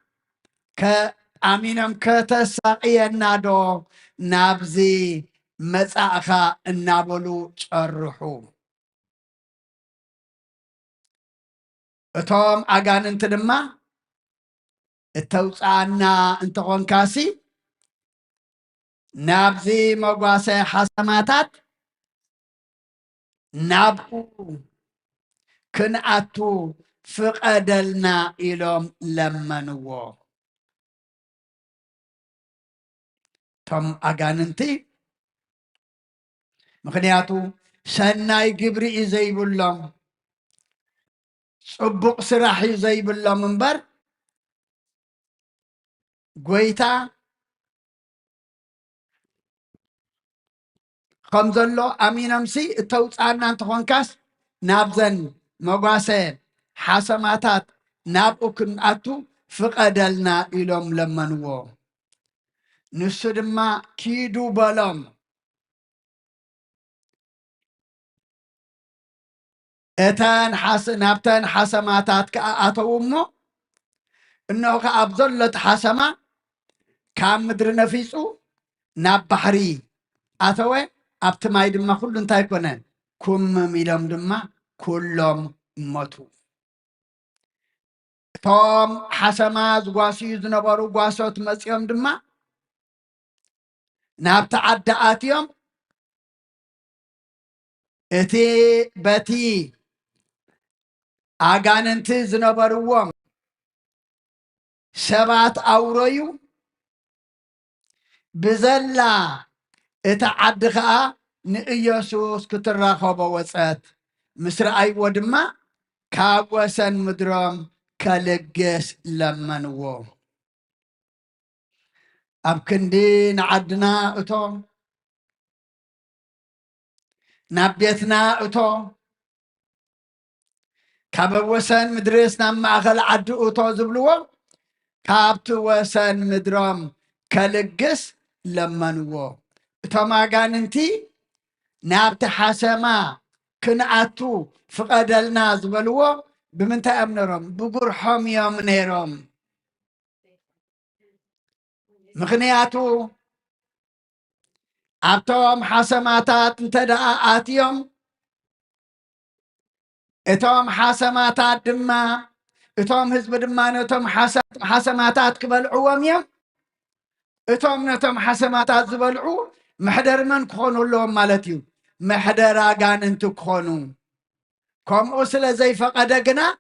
[SPEAKER 1] كأمينم كتساقيا نادو نابزي مزاخا النابلو تشرحو اتوم اغان انت دما التوصانا انت قنكاسي نابزي مغواسي حسماتات نابو كنعتو فقدلنا إلوم لمنوو توم أغاننتي مخنياتو سناي قبري إزايب اللهم صبق سراحي إزايب اللهم منبر قويتا خمزلو أمين أمسي التوصانا انت قنكاس نابزن مغواسي حسماتات نابو كنعتو فقدلنا إلوم لمنوو نسدما كيدو بلوم اتان نابتان حسماتات كأتومو انه كأبزلت حسما كام مدر نفيسو ناب بحري أتوي أبتماي دما كل انتاي كونن كم ميلم دما كلهم موتو توم حسما زغاسي زنبارو غاسوت مسيهم دما ناب تعدأاتيهم اتي بتي آغاننت زنباروهم سبات أورويو بزلا اتعدخا نإيسوس كتراخوبا وصات مصر أي ودما كاوسن مدرام كالجس لمنوو أبكندين عدنا أتو نبيتنا أتو كابوسن مدرسنا ماخل عد أتو زبلوو كابت وسن مدرام كالجس لمنوو تماغان انتي نابت حسما كنعتو فقدلنا زبلوو بمنتا امنرم بقرحهم يوم نيرم مخنياتو ابتوم حسماتات انتداء آتيوم اتوم حسماتات دما اتوم هزب دمان اتوم حسماتات كبلعوهم يوم اتوم نتوم حسماتات زبلعو محدر من كخونو اللهم مالتيو محدر آغان انتو كخونو كم أسل زي فقدقنا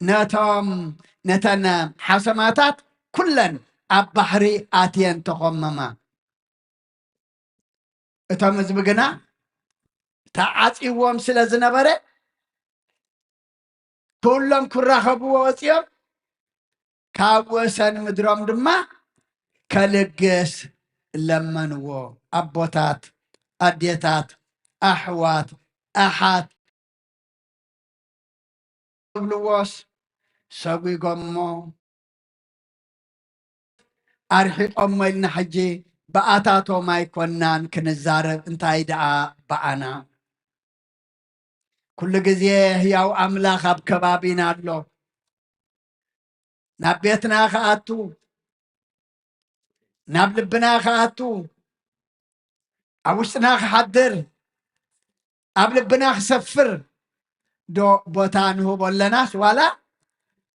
[SPEAKER 1] نتوم نتنا حسماتات كلن أبحري آتين تقمما اتوم زبقنا تعاتي وام سلا زنبري كلهم كراخبوا ووصيهم كاوسن مدرم دما كالجس لمنوو أبوتات أديتات أحوات أحات بلووس سوي قمو أرحي أمي حجي بآتاتو ما يكونان كنزارب انتاي دعا بأنا كل جزيه ياو أملاخ بكبابينا له نبيتنا خاتو نبلبنا خاتو أوشنا خحدر أبلبنا خسفر دو بوتانه بولناس ولا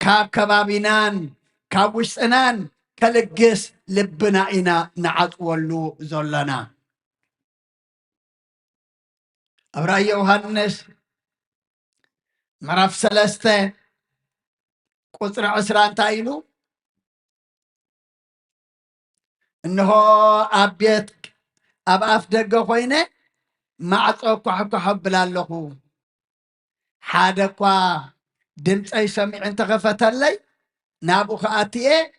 [SPEAKER 1] كاب كبابينان كاب وشنان كالجس لبنا إنا نعط ولو زلنا أبرا يوهنس مرف سلسته قصر عسران تايلو إنه أبيت أب أفدق خوينه معصوك حب حب لالخو حادقوا دمت أي سمع انت غفت لي نابو خاتيه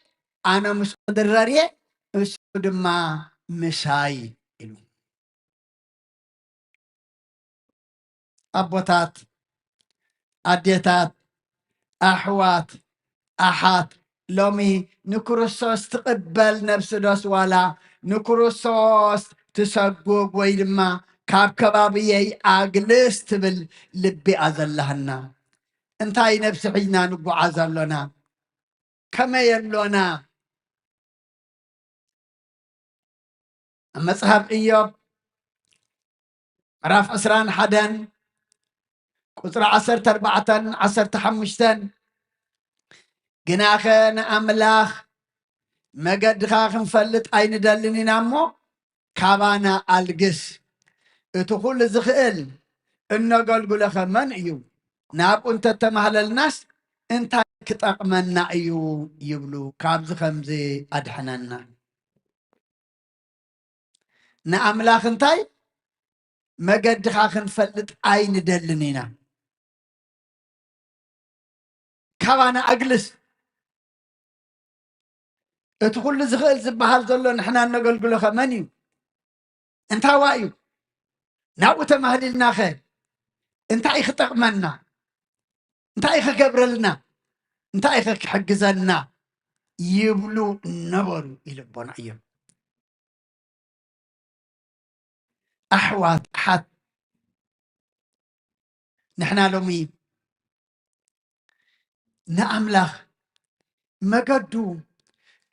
[SPEAKER 1] أنا مش دراريه እሱ ድማ ምሳይ ኢሉ ኣቦታት ኣዴታት ኣሕዋት ኣሓት ሎሚ ንክርስቶስ ትቕበል ነብሲ ዶስ ዋላ ንክርስቶስ ትሰጉግ ወይ ድማ ካብ ከባቢየይ ኣግልስ ትብል ልቢኣ ዘለሃና እንታይ ነብሲ ሒዝና ንጓዓዝ ኣሎና ከመይ ኣሎና መጽሐፍ ኢዮብ ምዕራፍ 21 ቁፅሪ 14 15 ግናኸ ንኣምላኽ መገድኻ ክንፈልጥ ኣይንደልን ኢና እሞ ካባና ኣልግስ እቲ ኩሉ ዝኽእል እነገልግለኸ መን እዩ ናብኡ እንተተማህለልናስ እንታይ ክጠቕመና እዩ ይብሉ ካብዚ ከምዚ ኣድሕነና ንኣምላኽ እንታይ መገድኻ ክንፈልጥ ኣይንደልን ኢና ካባና ኣግልስ እቲ ኩሉ ዝኽእል ዝበሃል ዘሎ ንሕና እነገልግለኸ መን እዩ እንታይ ዋ እዩ ናብኡ ተማህሊልናኸ እንታይ ክጠቕመና እንታይ ክገብረልና እንታይ ክሕግዘና ይብሉ ነበሩ ይልቦና እዮም ኣሕዋት ኣሓት ንሕና ሎሚ ንኣምላኽ መገዱ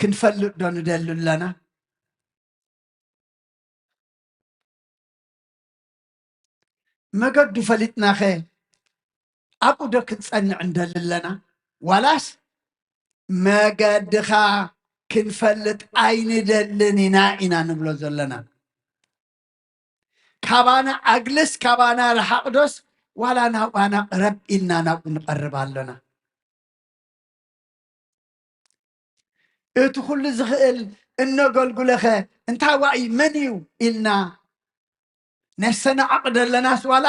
[SPEAKER 1] ክንፈልጥ ዶ ንደሊ ኣለና መገዱ ፈሊጥናኸ ኣብኡ ዶ ክንፀንዕ እንደሊ ኣለና ዋላስ መገድኻ ክንፈልጥ ኣይንደልን ኢና ንብሎ ዘለና ካባና ኣግልስ ካባና ረሓቕዶስ ዋላ ናብኣና ቅረብ ኢልና ናብኡ ንቐርብ ኣለና እቲ ኩሉ ዝኽእል እነገልግለኸ እንታይ ዋኢ መን እዩ ኢልና ነሰናዓቕ ደለናስ ዋላ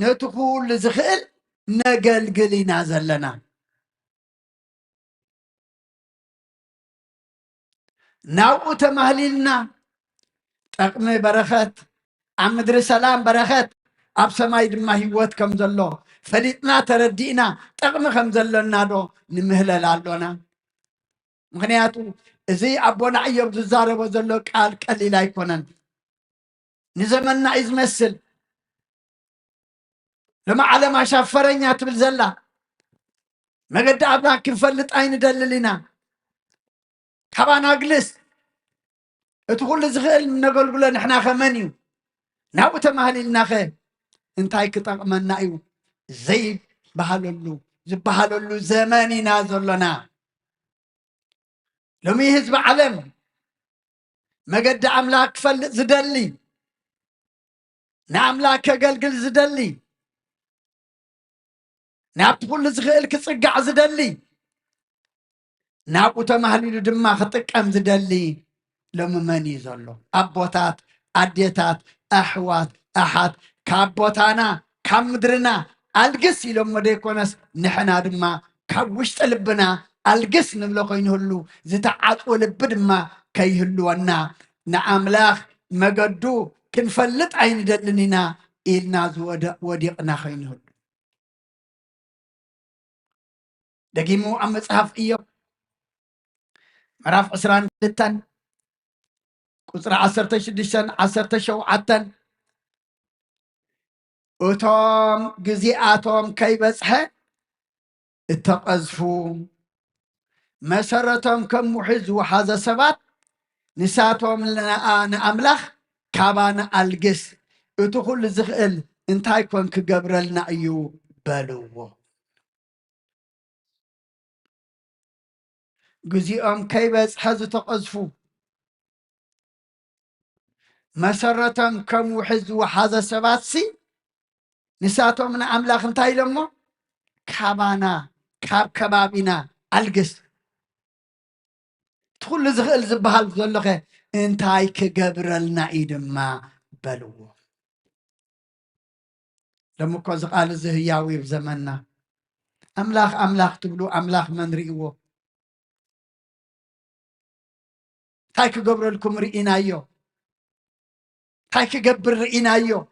[SPEAKER 1] ነቲ ኩሉ ዝኽእል ነገልግል ኢና ዘለና ናብኡ ተማህሊልና ጠቕሚ በረኸት ኣብ ምድሪ ሰላም በረኸት ኣብ ሰማይ ድማ ህይወት ከም ዘሎ ፈሊጥና ተረዲእና ጠቕሚ ከም ዘለና ዶ ንምህለል ኣሎና ምክንያቱ እዚ ኣቦና ኢዮብ ዝዛረቦ ዘሎ ቃል ቀሊል ኣይኮነን ንዘመንና እዩ ዝመስል ሎማ ዓለም ኣሻፈረኛ ትብል ዘላ መገዲ ኣምላኽ ክንፈልጥ ኣይንደልል ኢና ካባና ኣግልስ እቲ ኩሉ ዝኽእል ነገልግሎ ንሕና ኸመን እዩ ናብኡ ተማህሊልናኸ እንታይ ክጠቕመና እዩ ዝበሃለሉ ዘመን ኢና ዘሎና ሎሚ ህዝቢ ዓለም መገዲ ኣምላኽ ክፈልጥ ዝደሊ ንኣምላኽ ከገልግል ዝደሊ ናብቲ ኩሉ ዝኽእል ክፅጋዕ ዝደሊ ናብኡ ተማህሊሉ ድማ ክጥቀም ዝደሊ ሎሚ መን እዩ ዘሎ ኣቦታት ኣዴታት ኣሕዋት ኣሓት ካብ ቦታና ካብ ምድርና ኣልግስ ኢሎም መደይኮነስ ንሕና ድማ ካብ ውሽጢ ልብና ኣልግስ ንብሎ ኮይኑህሉ ዝተዓፅዎ ልቢ ድማ ከይህልወና ንኣምላኽ መገዱ ክንፈልጥ ኣይንደልን ኢና ኢልና ወዲቕና ኮይኑህሉ ደጊሙ ኣብ መጽሓፍ ኢዮብ ምዕራፍ 22 ቁፅሪ 16 17 እቶም ግዜኣቶም ከይበፅሐ እተቐዝፉ መሰረቶም ከም ውሕዝ ዝወሓዘ ሰባት ንሳቶም ንኣምላኽ ካባና ኣልግስ እቲ ኩሉ ዝኽእል እንታይ ኮን ክገብረልና እዩ በልዎ ግዜኦም ከይበፅሐ ዝተቐዝፉ መሰረቶም ከም ውሕዝ ዝወሓዘ ሰባት ሲ ንሳቶም ንኣምላኽ እንታይ ኢሎሞ ካባና ካብ ከባቢና ኣልግስ እቲ ኩሉ ዝኽእል ዝበሃል ዘሎኸ እንታይ ክገብረልና እዩ ድማ በልዎ ሎሚ እኮ ዝቓል እዚ ህያው እዩ ብዘመንና ኣምላኽ ኣምላኽ ትብሉ ኣምላኽ መን ርእይዎ تايك قبر لكم رئينايو تايك قبر رئينايو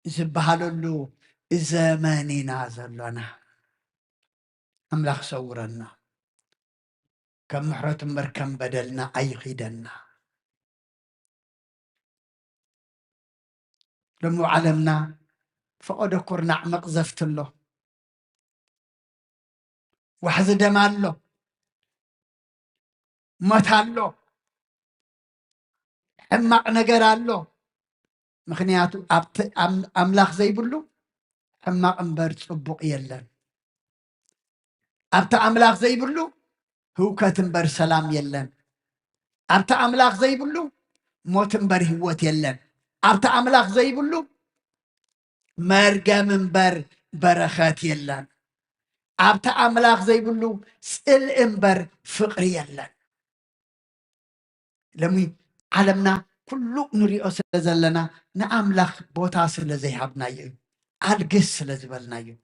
[SPEAKER 1] زبهالو زماننا زلنا أملاخ صورنا كم محرة مركم بدلنا أي خيدنا لمو علمنا فقد كرنا عمق زفت له وحزد ماله متالو حمق نقرالو مخنياتو أملاخ زي بلو حمق انبر تصبق يلن أبتا أملاخ زي بلو هو كتنبر سلام يلن أبتا أملاخ زي بلو موت انبر هوت يلن أبتا أملاخ زي بلو مرقى منبر برخات يلن أبتا أملاخ زي بلو سئل انبر فقر يلن لمي علمنا كله نريئو سلزلنا نأملاخ بوتا سلزي حبنا يو ألقس سلزبلنا يو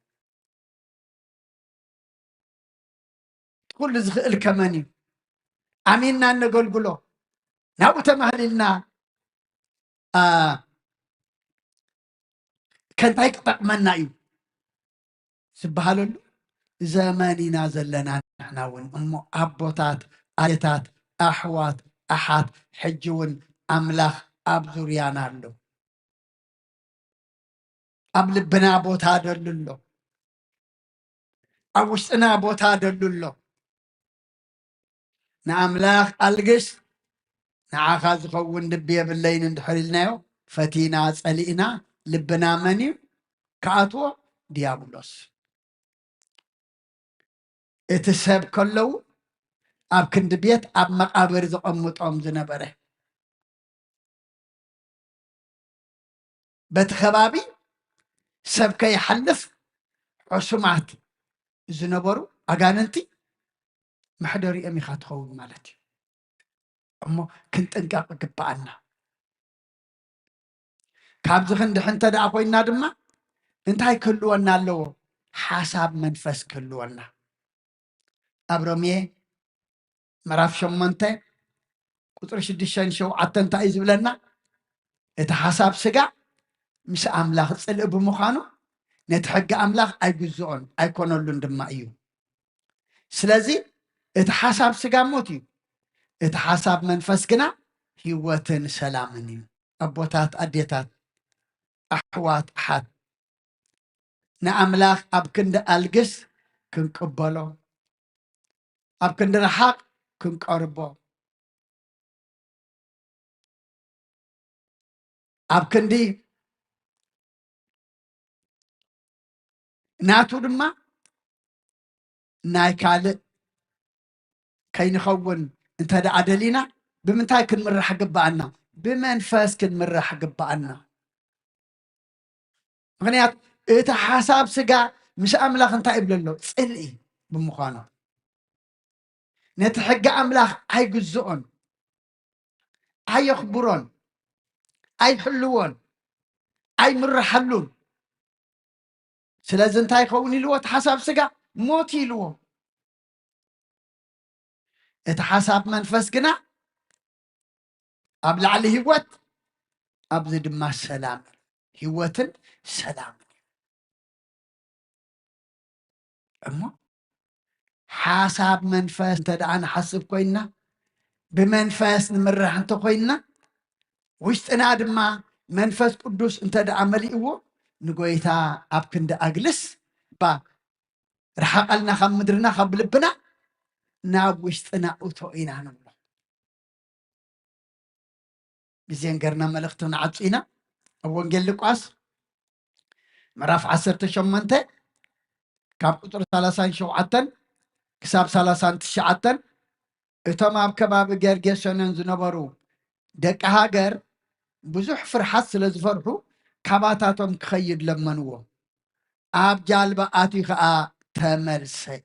[SPEAKER 1] كل زخل كماني أميننا نقول قلو ناوتا مهلنا كنت هيك طقمنا يو سبحان الله زماننا زلنا نحن ون أمو أبوتات آيتات أحوات أحد حجون أملاخ أبزوريانا له أبل بنا بوتا دللو أوشتنا بوتا دللو نأملاخ ألقس نعاخاز خون دبيا بالليل ندحرلنايو فتينا سألئنا لبنا مني كاتو ديابولوس اتساب كلو أب كند بيت أب مقابر زقمت أم زنبره بتخبابي سبك يحلف عصمات زنبرو أغاننتي محدري أمي خاتخون مالتي أمو كنت انقاق قبعنا كابزخن دحن تدع قوينا دما انتهي كلوانا اللو حساب منفس كلوانا أبرميه مراف شمانته قطر شدشان شو عطن تعيز بلنا اتحساب سقع مش أملاخ تسأل أبو مخانو نتحق أملاخ أي جزءون أي كونولون دما أيو سلازي اتحساب سقع موتي اتحساب منفس كنا هيوتن سلامني أبوتات أديتات أحوات أحد نأملاخ أبكند ألقس كنقبلو أبكند رحاق كنقربو أبكندي ناتو دما نايكال كي نخون انت دا عدلينا بمنتاي كنمرح قبعنا بمنفاس كنمرح قبعنا مغنيات ايتا حساب سقا مش أملاخ انت إبللو تسألي بمخانا نتحق أملاخ هاي قزؤون هاي يخبرون هاي حلوون هاي مرحلون سلازن تاي خوني لو تحساب سقا موتي لو اتحساب منفس قنا أبلع لي هوت أبزد ما السلام هوتن سلام أما حساب منفس تدعنا حسب كوينا بمنفس نمرح انت كوينا وش تنادم ما منفس قدوس انت دع مليئو نقويتا أبكند أجلس با رحق لنا خم مدرنا خبلبنا ناب وش تناؤتو إنا نمو بزين قرنا ملختنا عطينا أول قل لقاس مراف عصرت شمنته كاب قطر 30 شوعتن كساب 30 تشعتن اتما بكباب جرجسون زنبرو دك هاجر بزح فرحات سلزفرحو كباتاتهم كخيد لمنوه آب جالبا آتي خاء تمرسي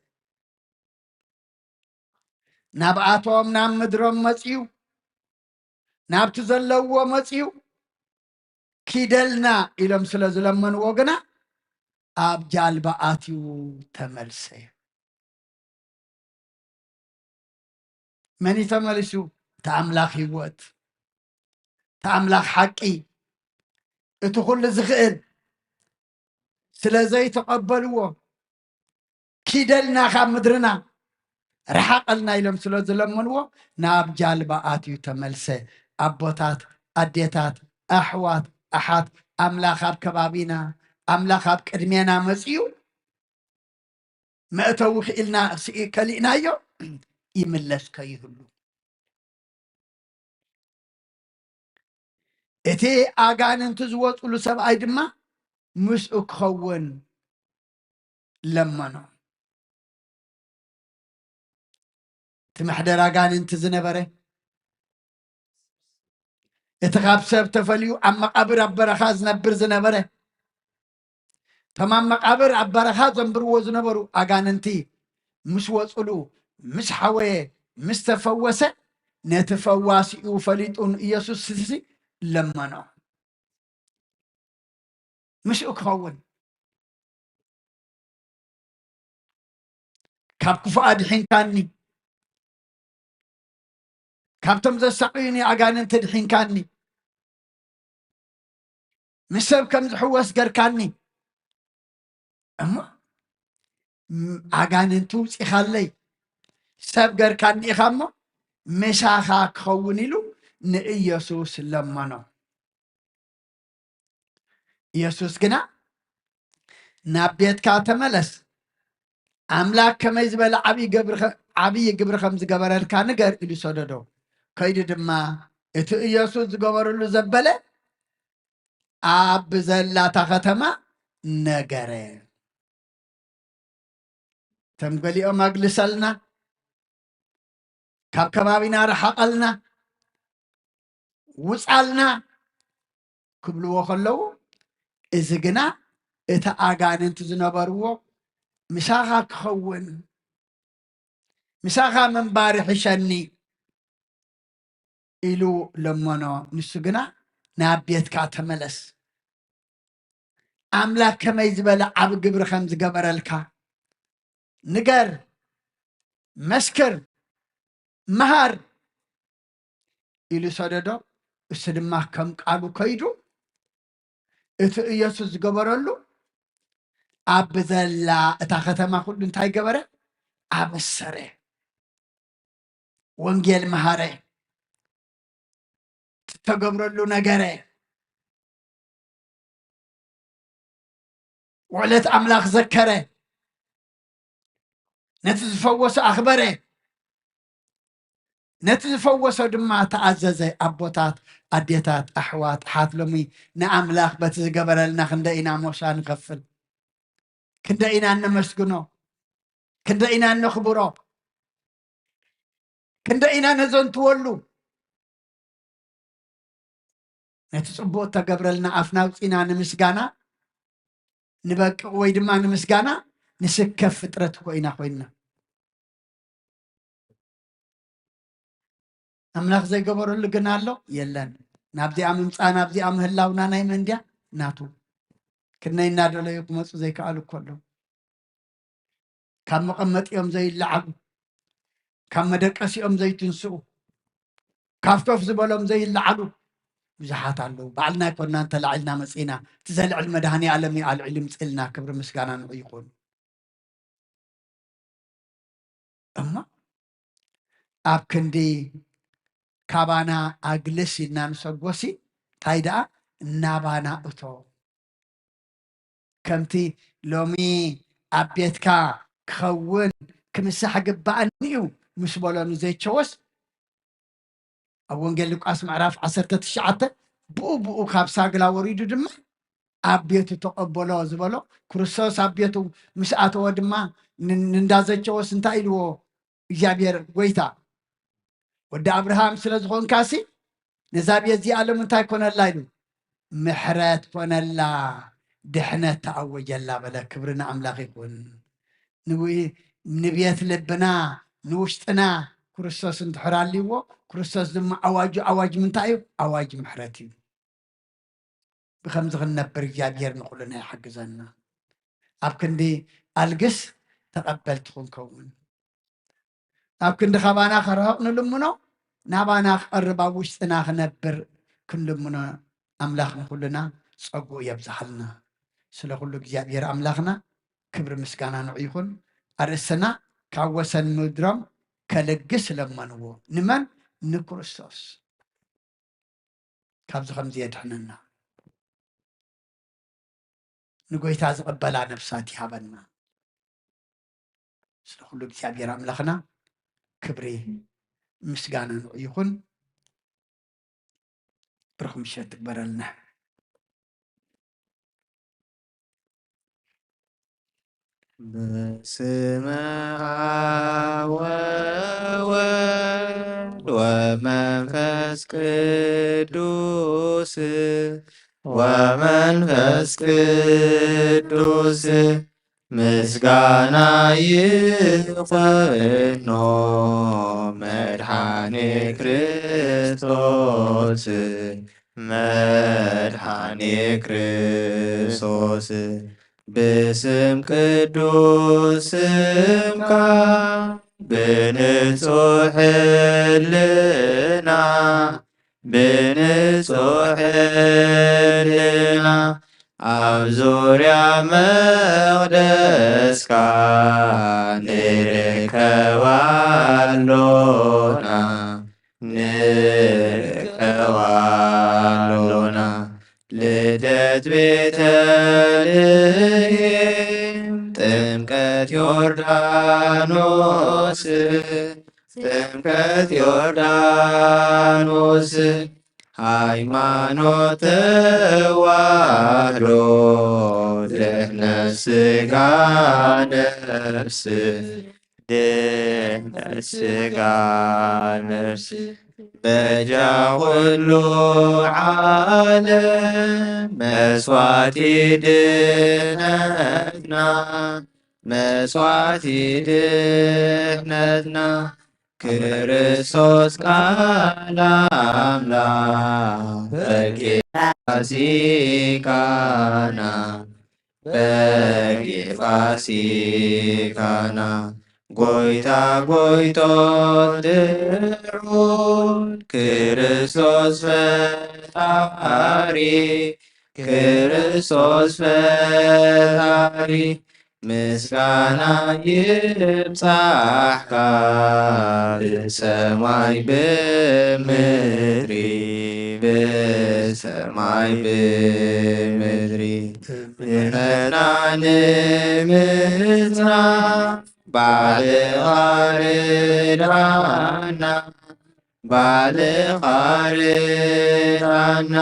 [SPEAKER 1] نابعاتهم نام مدرم مسيو ناب تزلوا مسيو كيدلنا إلهم سلزلمن وغنا آب جالبا آتيو تمرسي مني تمرسو تأملاخ هيوت تأملاخ حقي اتخل زخئل سلازي تقبلوه كيدلنا خاب مدرنا رحقلنا إلهم سلوز لمنوه ناب جالبات يتملسه أبوتات أديتات أحوات أحات أملاخ أب كبابينا أملاخ أب كرمينا مسيو ما أتوخ إلنا كلينا يو يملس كيهلو إتي آغان انتزوات ولو سبعي دما مسؤك خون لمنو تمحدر آغان انتزنبره اتخاب سب تفليو أما قبر أبرخاز نبر زنبره تمام مقابر أبرخاز زنبرو زنبرو آغان انتي مش وصلو مش حوي مش تفوسه نتفواسي وفليتون يسوس سيسي لمنو مش أكخون كاب كفاء دحين كاني كاب تمز السقيني أغان انت دحين كاني مش سب كم زحوس قر كاني أما أغان انتو سيخالي سب قر كاني إخامو مشاخا كخوني له نإيسوس لمنو يسوس قنا نابيت كاتملس أملاك كما يزبل عبي قبر خمس قبر الكان قر إلي صددو كيد دما إتو يسوس قبر له زبلة أب زلاتا ختما نقره تمقلي مجلسلنا كاب كبابنا رحقلنا وصلنا كبلو وخلو إزقنا إتا آغان انتو زنبرو مشاغا كخون مشاغا من بارح شني إلو لمنو نسقنا نابيت كاتملس أملاك كما يزبل عب قبر خمس قبر الكا نقر مسكر مهر إلو صددو السلمة كم قالو كيدو إتو إيسوس قبرلو أبزلا اتاختما كل انتاي قبره أبسره وانجيل مهاره تقبرلو نقره وعلت أملاك ذكره نتزفوس أخبره نتزفوس دما تعززه أبوتات أديتات أحوات حاتلمي نأملاك بتزقبر لنا خندئنا موسى نغفل كندئنا نمسكنو كندئنا نخبرو كندئنا نزن تولو نتصبوت تقبر لنا أفنا وطينا نمسكانا نبقى ويدما نمسكانا نسكف فترة وإنا خوينا أملاك زي قبرو اللي قنالو يلن نابدي عم نمسانا نابدي عم هلاونا ناي منديا ناتو كنا ينادو ليكم مصو زي كالو كله كان مقمت يوم زي اللعب كان مدركس يوم زي تنسو كافتوف زبالهم زي اللعبو بزحات علو بعلنا كنا انت لعلنا مسئنا تزلع المدهاني عالمي على العلم سئلنا كبر مسكانا نعيقون أما أب كندي كابانا أجلسي نانسوغوسي تايدا نابانا أتو كمتي لومي أبيتكا كخون كمساحة قبعنيو مش بولانو زي تشوس أول قال لك أسمع راف عصرت الشعاتة بو خاب ساقلا وريدو دم أبيتو تقبلو زبلو كرسوس أبيتو مساعتو دم نندازة تشوس انتايلو إجابير ويتا ودا أبراهام سلزخون كاسي نزابي زي عالم انتاي كون اللايلو محرات كون الله دحنا تعوج الله بلا كبرنا أملاك يكون نوي نبيت لبنا نوشتنا كرسوس انتحراليو كرسوس دم أواج من تايو أواج محراتي بخمس غنى برجابير نقولنا حق زنا أبكن دي ألقس تقبلت كون أبكن دي خبانا خرهق نلمنو ናባና ክቐርብ ኣብ ውሽጥና ክነብር ክንልምኖ ኣምላኽ ንኩልና ፀጉኡ የብዛሓልና ስለ ኩሉ እግዚኣብሔር ኣምላኽና ክብሪ ምስጋና ንዑ ይኹን ኣርእስትና ካብ ወሰን ምድሮም ከልግስ ለመንዎ ንመን ንክርስቶስ ካብዚ ከምዚ የድሕነና ንጎይታ ዝቕበላ ነፍሳት ይሃበና ስለ ኩሉ እግዚኣብሔር ኣምላኽና ክብሪ ምስጋና ንዑ ይኹን ብርኽ ምሸት ትግበረልና
[SPEAKER 8] በስመ አብ ወወልድ ወመንፈስ ቅዱስ ምስጋና ይሁን መድኃኔ ክርስቶስ በስም ቅዱስ ስምካ በንጹሕ ሕሊና ኣብ ዙርያ መቕደስካ ንርከባሎና ልደት ቤተልሔም ጥምቀት ዮርዳኖስ ሃይማኖት ተዋህዶ ድኅነት ሥጋ ነፍስ በጃ ሁሉ ዓለም መስዋዕት ድኅነትና ክርስቶስ ቃል አምላክ በጌፋሲካና ጎይታ ጎይቶት ድሩን ክርስቶስ ፈጣሪ ምስጋና ይብጻሕካ በሰማይ በምድሪ ምእመናን ምጽናዕ ባለኻርዳና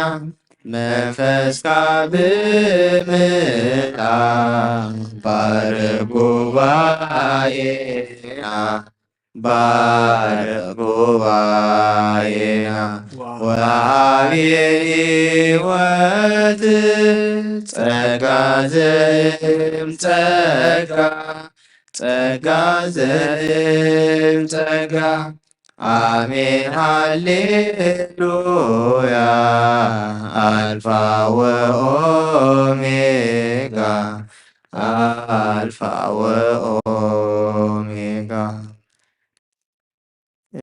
[SPEAKER 8] መንፈስካ ብምልኣክ ባርክ ጉባኤና ወሃብ ሕይወት ጸጋ ዘእምጸጋ አሜን ሃሌሉያ አልፋ ወኦሜጋ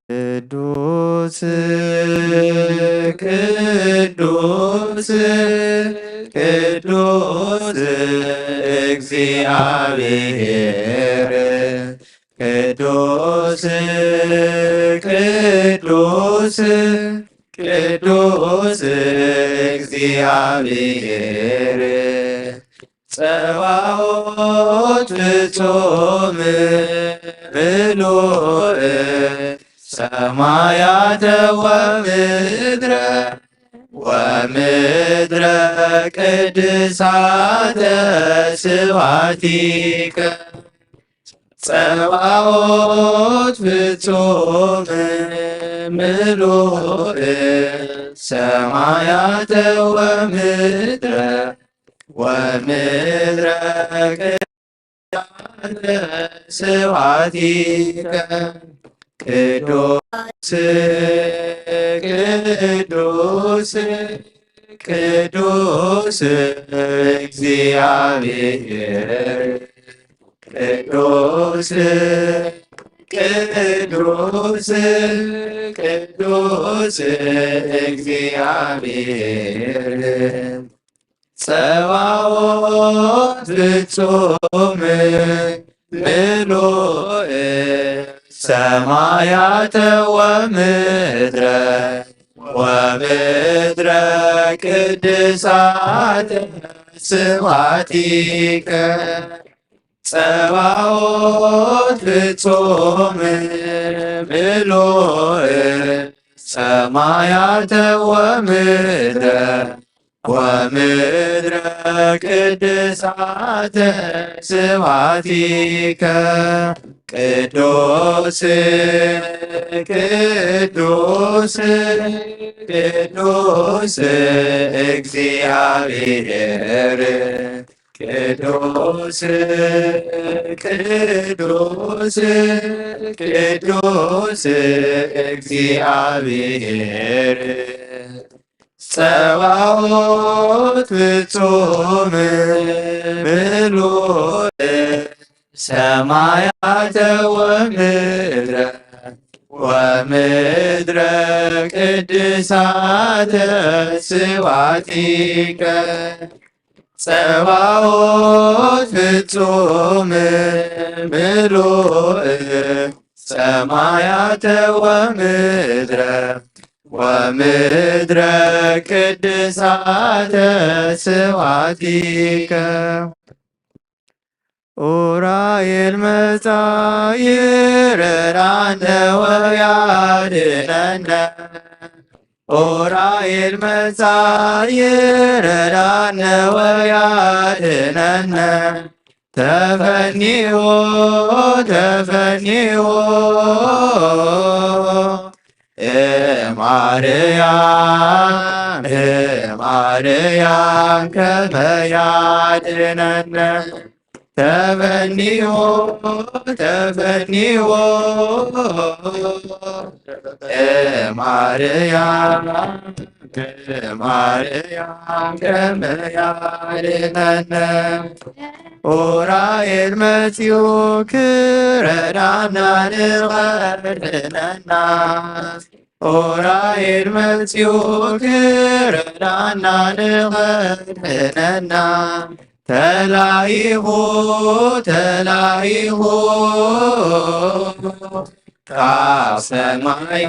[SPEAKER 8] ቅዱስ እግዚአብሔር ቅዱስ እግዚአብሔር ጸባኦት ፍጹም ምሉእ ሰማያተ ወምድረ ቅድሳተ ስብሐቲከ ጸባኦት ፍጹም ምሉእ ሰማያተ ወምድረ ቅድሳተ ስብሐቲከ ቅዱስ እግዚአብሔር ቅዱስ ቅዱስ ቅዱስ እግዚአብሔር ጸባኦት ፍጹም ምሉእ ሰማያተ ወምድረ ወምድረ ቅድሳት ስብሐቲከ ጸባኦት ፍጹም ምሉእ ሰማያተ ወምድረ ወምድረ ቅድሳተ ስብሐቲከ ቅዱስ ቅዱስ ቅዱስ እግዚአብሔር ቅዱስ ቅዱስ ቅዱስ እግዚአብሔር ጸባኦት ፍጹም ምሉእ ሰማያተ ወምድረ ወምድረ ቅድሳተ ስብሐቲከ ጸባኦት ፍጹም ምሉእ ሰማያተ ወምድረ ወምድረ ቅድሳተ ስብሐቲከ ኡራኤል መጻ ይረዳነ ወያድነነ ኡራኤል መጻ ይረዳነ ወያድነነ ተፈኒዮ ተፈኒዮ ማርያም ከመ ያድነነ ተፈኒዮ ተፈኒዮ ማርያም ከመ ያድነነ ኡራኤል መጺኡ ክረዳና ንቀድነና ኡራኤል መጺኡ ክረዳና ንቀድነና ተላይሁ ተላይሁ ካብ ሰማይ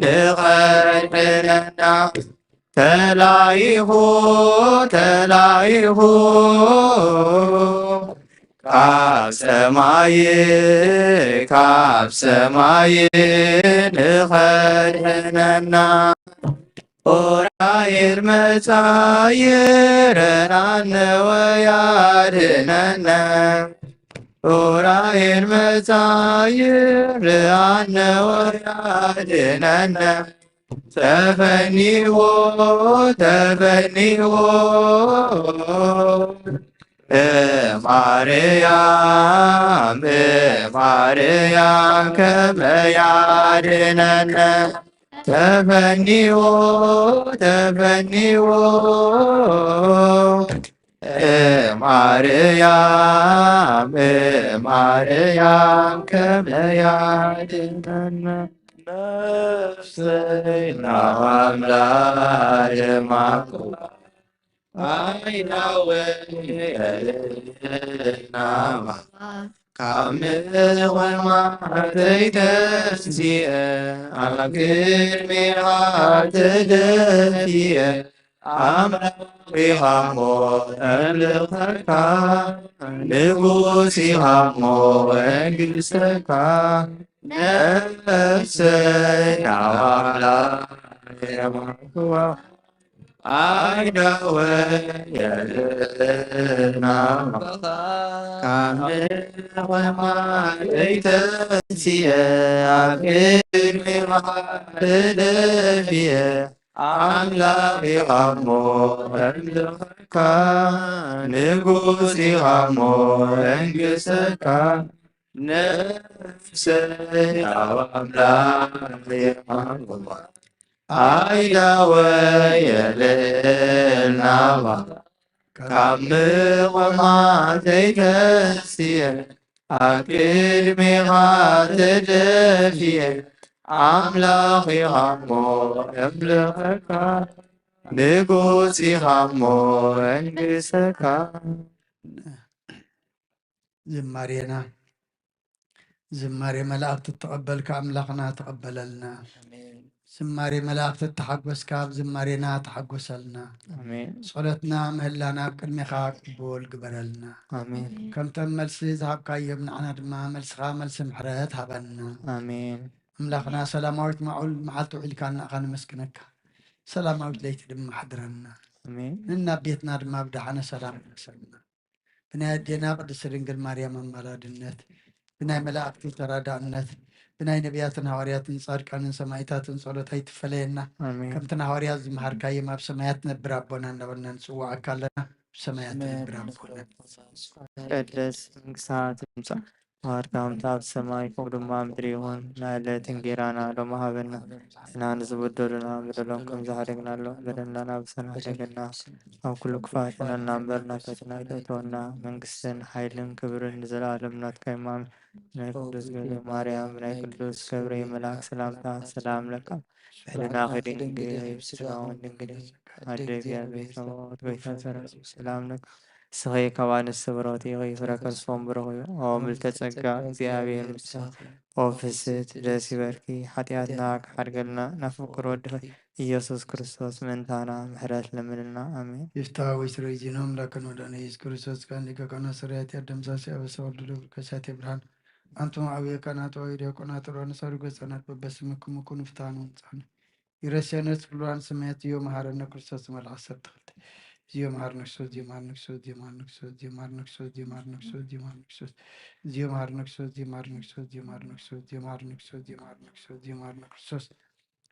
[SPEAKER 8] ንቀድነና ተላይሁ ተላይሁ ካብ ሰማይ ንቀድነና ኡራኤል መጻ ይረዳነ ወያድነነ ኡራኤል መጻ ይረዳነ ወያድነነ ተፈኒዎ ተፈኒዎ ማርያም ከመ ያድነነ ተፈኒዎ ተፈኒዎ ማርያም ከመ ያድነነ ነፍሰይና አምላክ ማኩ አይናወየልና ካምወማተይተስየ አግድሜሃ ተደፍየ አምላዊሃሞ እልኸካ ንጉሲሃሞ መንግሥተካ ነፍሰይ አምላክዋ አይናወየልና ካምወማተይተስየ አግድሜሃ ተደፍየ አምላዊሃሞ እልኸካ ንጉሲሃሞ መንግሥተካ ነፍሰይ አምላክዋ አይናወየልና ካብልቆማ ዘይተስየ ኣብ ቅድሜኻ ተደፍየ ኣምላኽ ኢኻ እሞ የምልኸካ ንጉስ ኢኻ እሞ የንግሰካ።
[SPEAKER 1] ዝማሬና ዝማሬ መላእክት ተቀበልካ ኣምላኽና ተቀበለልና። ዝማሬ መላእክት ተሓጎስካ ኣብ ዝማሬና ተሓጎሰልና። ጸሎትና ምህላና ኣብ ቅድሜኻ ቅቡል ግበረልና። ከምተን መልሲ ዝሃብካዮም ንዓና ድማ መልስኻ መልሲ ምሕረት ሃበና። ኣምላኽና ሰላማዊት መዓልቲ ውዒልካ እናኻ ንመስግነካ፣ ሰላማዊት ለይቲ ድማ ሓድረና። ንና ቤትና ድማ ብድሓነ ሰላም ንሰልና። ብናይ ኣዴና ቅድስቲ ድንግል ማርያም ኣማላድነት፣ ብናይ መላእክቲ ተራዳእነት፣ ብናይ ነቢያትን ሃዋርያትን ጻድቃንን ሰማዕታትን ጸሎት ኣይትፈለየና። ከምቲ ሃዋርያት ዝመሃርካዮም ኣብ ሰማያት ነብር ኣቦና እናበልና ንጽዋዓካ ኣለና። ብሰማያት ነብር ኣቦና
[SPEAKER 8] ቀደስ መንግሥትካ ትምጻእ ዋርካ ከምቲ ኣብ ሰማይ ከምኡ ድማ ምድሪ ይኹን። ንዕለት እንጀራና ሎሚ ሃበና፣ ንሕና ንዝበደሉና በደሎም ከም ዝሃደግናሎ በደልና ብሰና ሃደገና። ኣብ ኩሉ ክፋትና እምበር ናታትና ኣይተእተወና። መንግስትን ሓይልን ክብርን ንዘለኣለም ናትካ ይማም። ናይ ቅዱስ ገብረ ማርያም ናይ ቅዱስ ገብርኤል መልአክ ሰላምታ ሰላም ለካ ሕልና ኸድንግል ስጋውን ድንግል ኣደ እግዚአብሔር ጸባኦት ጎይታ ሰራዊት ሰላም ለካ ስኸይ ከባንስ ሰብሮት ኢኺ ፍረ ከርስፎም ብረኽዩ ኦ ምልዕተ ጸጋ እግዚአብሔር ምስኻ ኦ ፍስሕት ደስ ይበልኪ። ኃጢአትና ክሓድገልና ናብ ፍቁር ወድኸ ኢየሱስ ክርስቶስ ምእንታና ምሕረት ለምንልና አሜን።
[SPEAKER 1] ይፍታሕ ወይስረይ ዚኖም ላከን ወዳነ ኢየሱስ ክርስቶስ ካን ሊቀቃና ሰሪያት ያደምሳሴ አበሰወልዱ ደብር ከሳቴ ብርሃን አንቱም አብየ ካህናት ወይ ዲያቆናት ሮን ሰርጎ ጸናት በበስምክሙ ኩን ፍታኑ ጻነ ይረሰነት ብሉዋን ስሜት ዮ መሐረነ ክርስቶስ መልአክ ሰጥተልት ዚዮ መሐረነ ክርስቶስ ዚዮ መሐረነ ክርስቶስ ዚዮ መሐረነ ክርስቶስ ዚዮ መሐረነ ክርስቶስ ዚዮ መሐረነ ክርስቶስ ዚዮ መሐረነ ክርስቶስ ዚዮ መሐረነ ክርስቶስ ዚዮ መሐረነ ክርስቶስ ዚዮ መሐረነ ክርስቶስ ዚዮ መሐረነ ክርስቶስ ዚዮ መሐረነ ክርስቶስ ዚዮ መሐረነ ክርስቶስ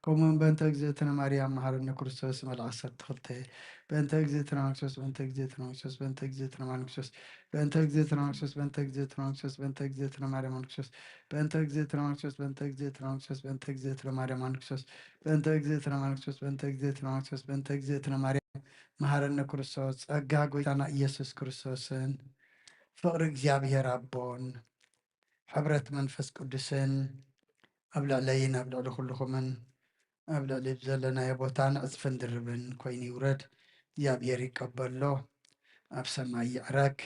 [SPEAKER 1] كومن بنت اجزتنا مريم مهرنا كريستوس ملعسر تخلته بنت اجزتنا مكسوس بنت اجزتنا مكسوس بنت اجزتنا مكسوس بنت اجزتنا مكسوس بنت اجزتنا مكسوس بنت اجزتنا مريم مكسوس بنت اجزتنا مكسوس بنت اجزتنا مكسوس بنت اجزتنا مريم مكسوس بنت اجزتنا مكسوس بنت اجزتنا مكسوس بنت اجزتنا مريم مهرنا كريستوس اجاغويتنا يسوع كريستوسن فقر እግዚአብሔር አቦን ሕብረት መንፈስ ቅዱስን ኣብላ ለይን ኣብላ ለኹልኹምን ኣብላ ልብ ዘለና የቦታን ዕፅፍን ድርብን ኮይኑ ይውረድ። እግዚአብሔር ይቀበሎ ኣብ ሰማይ ይዕረግ።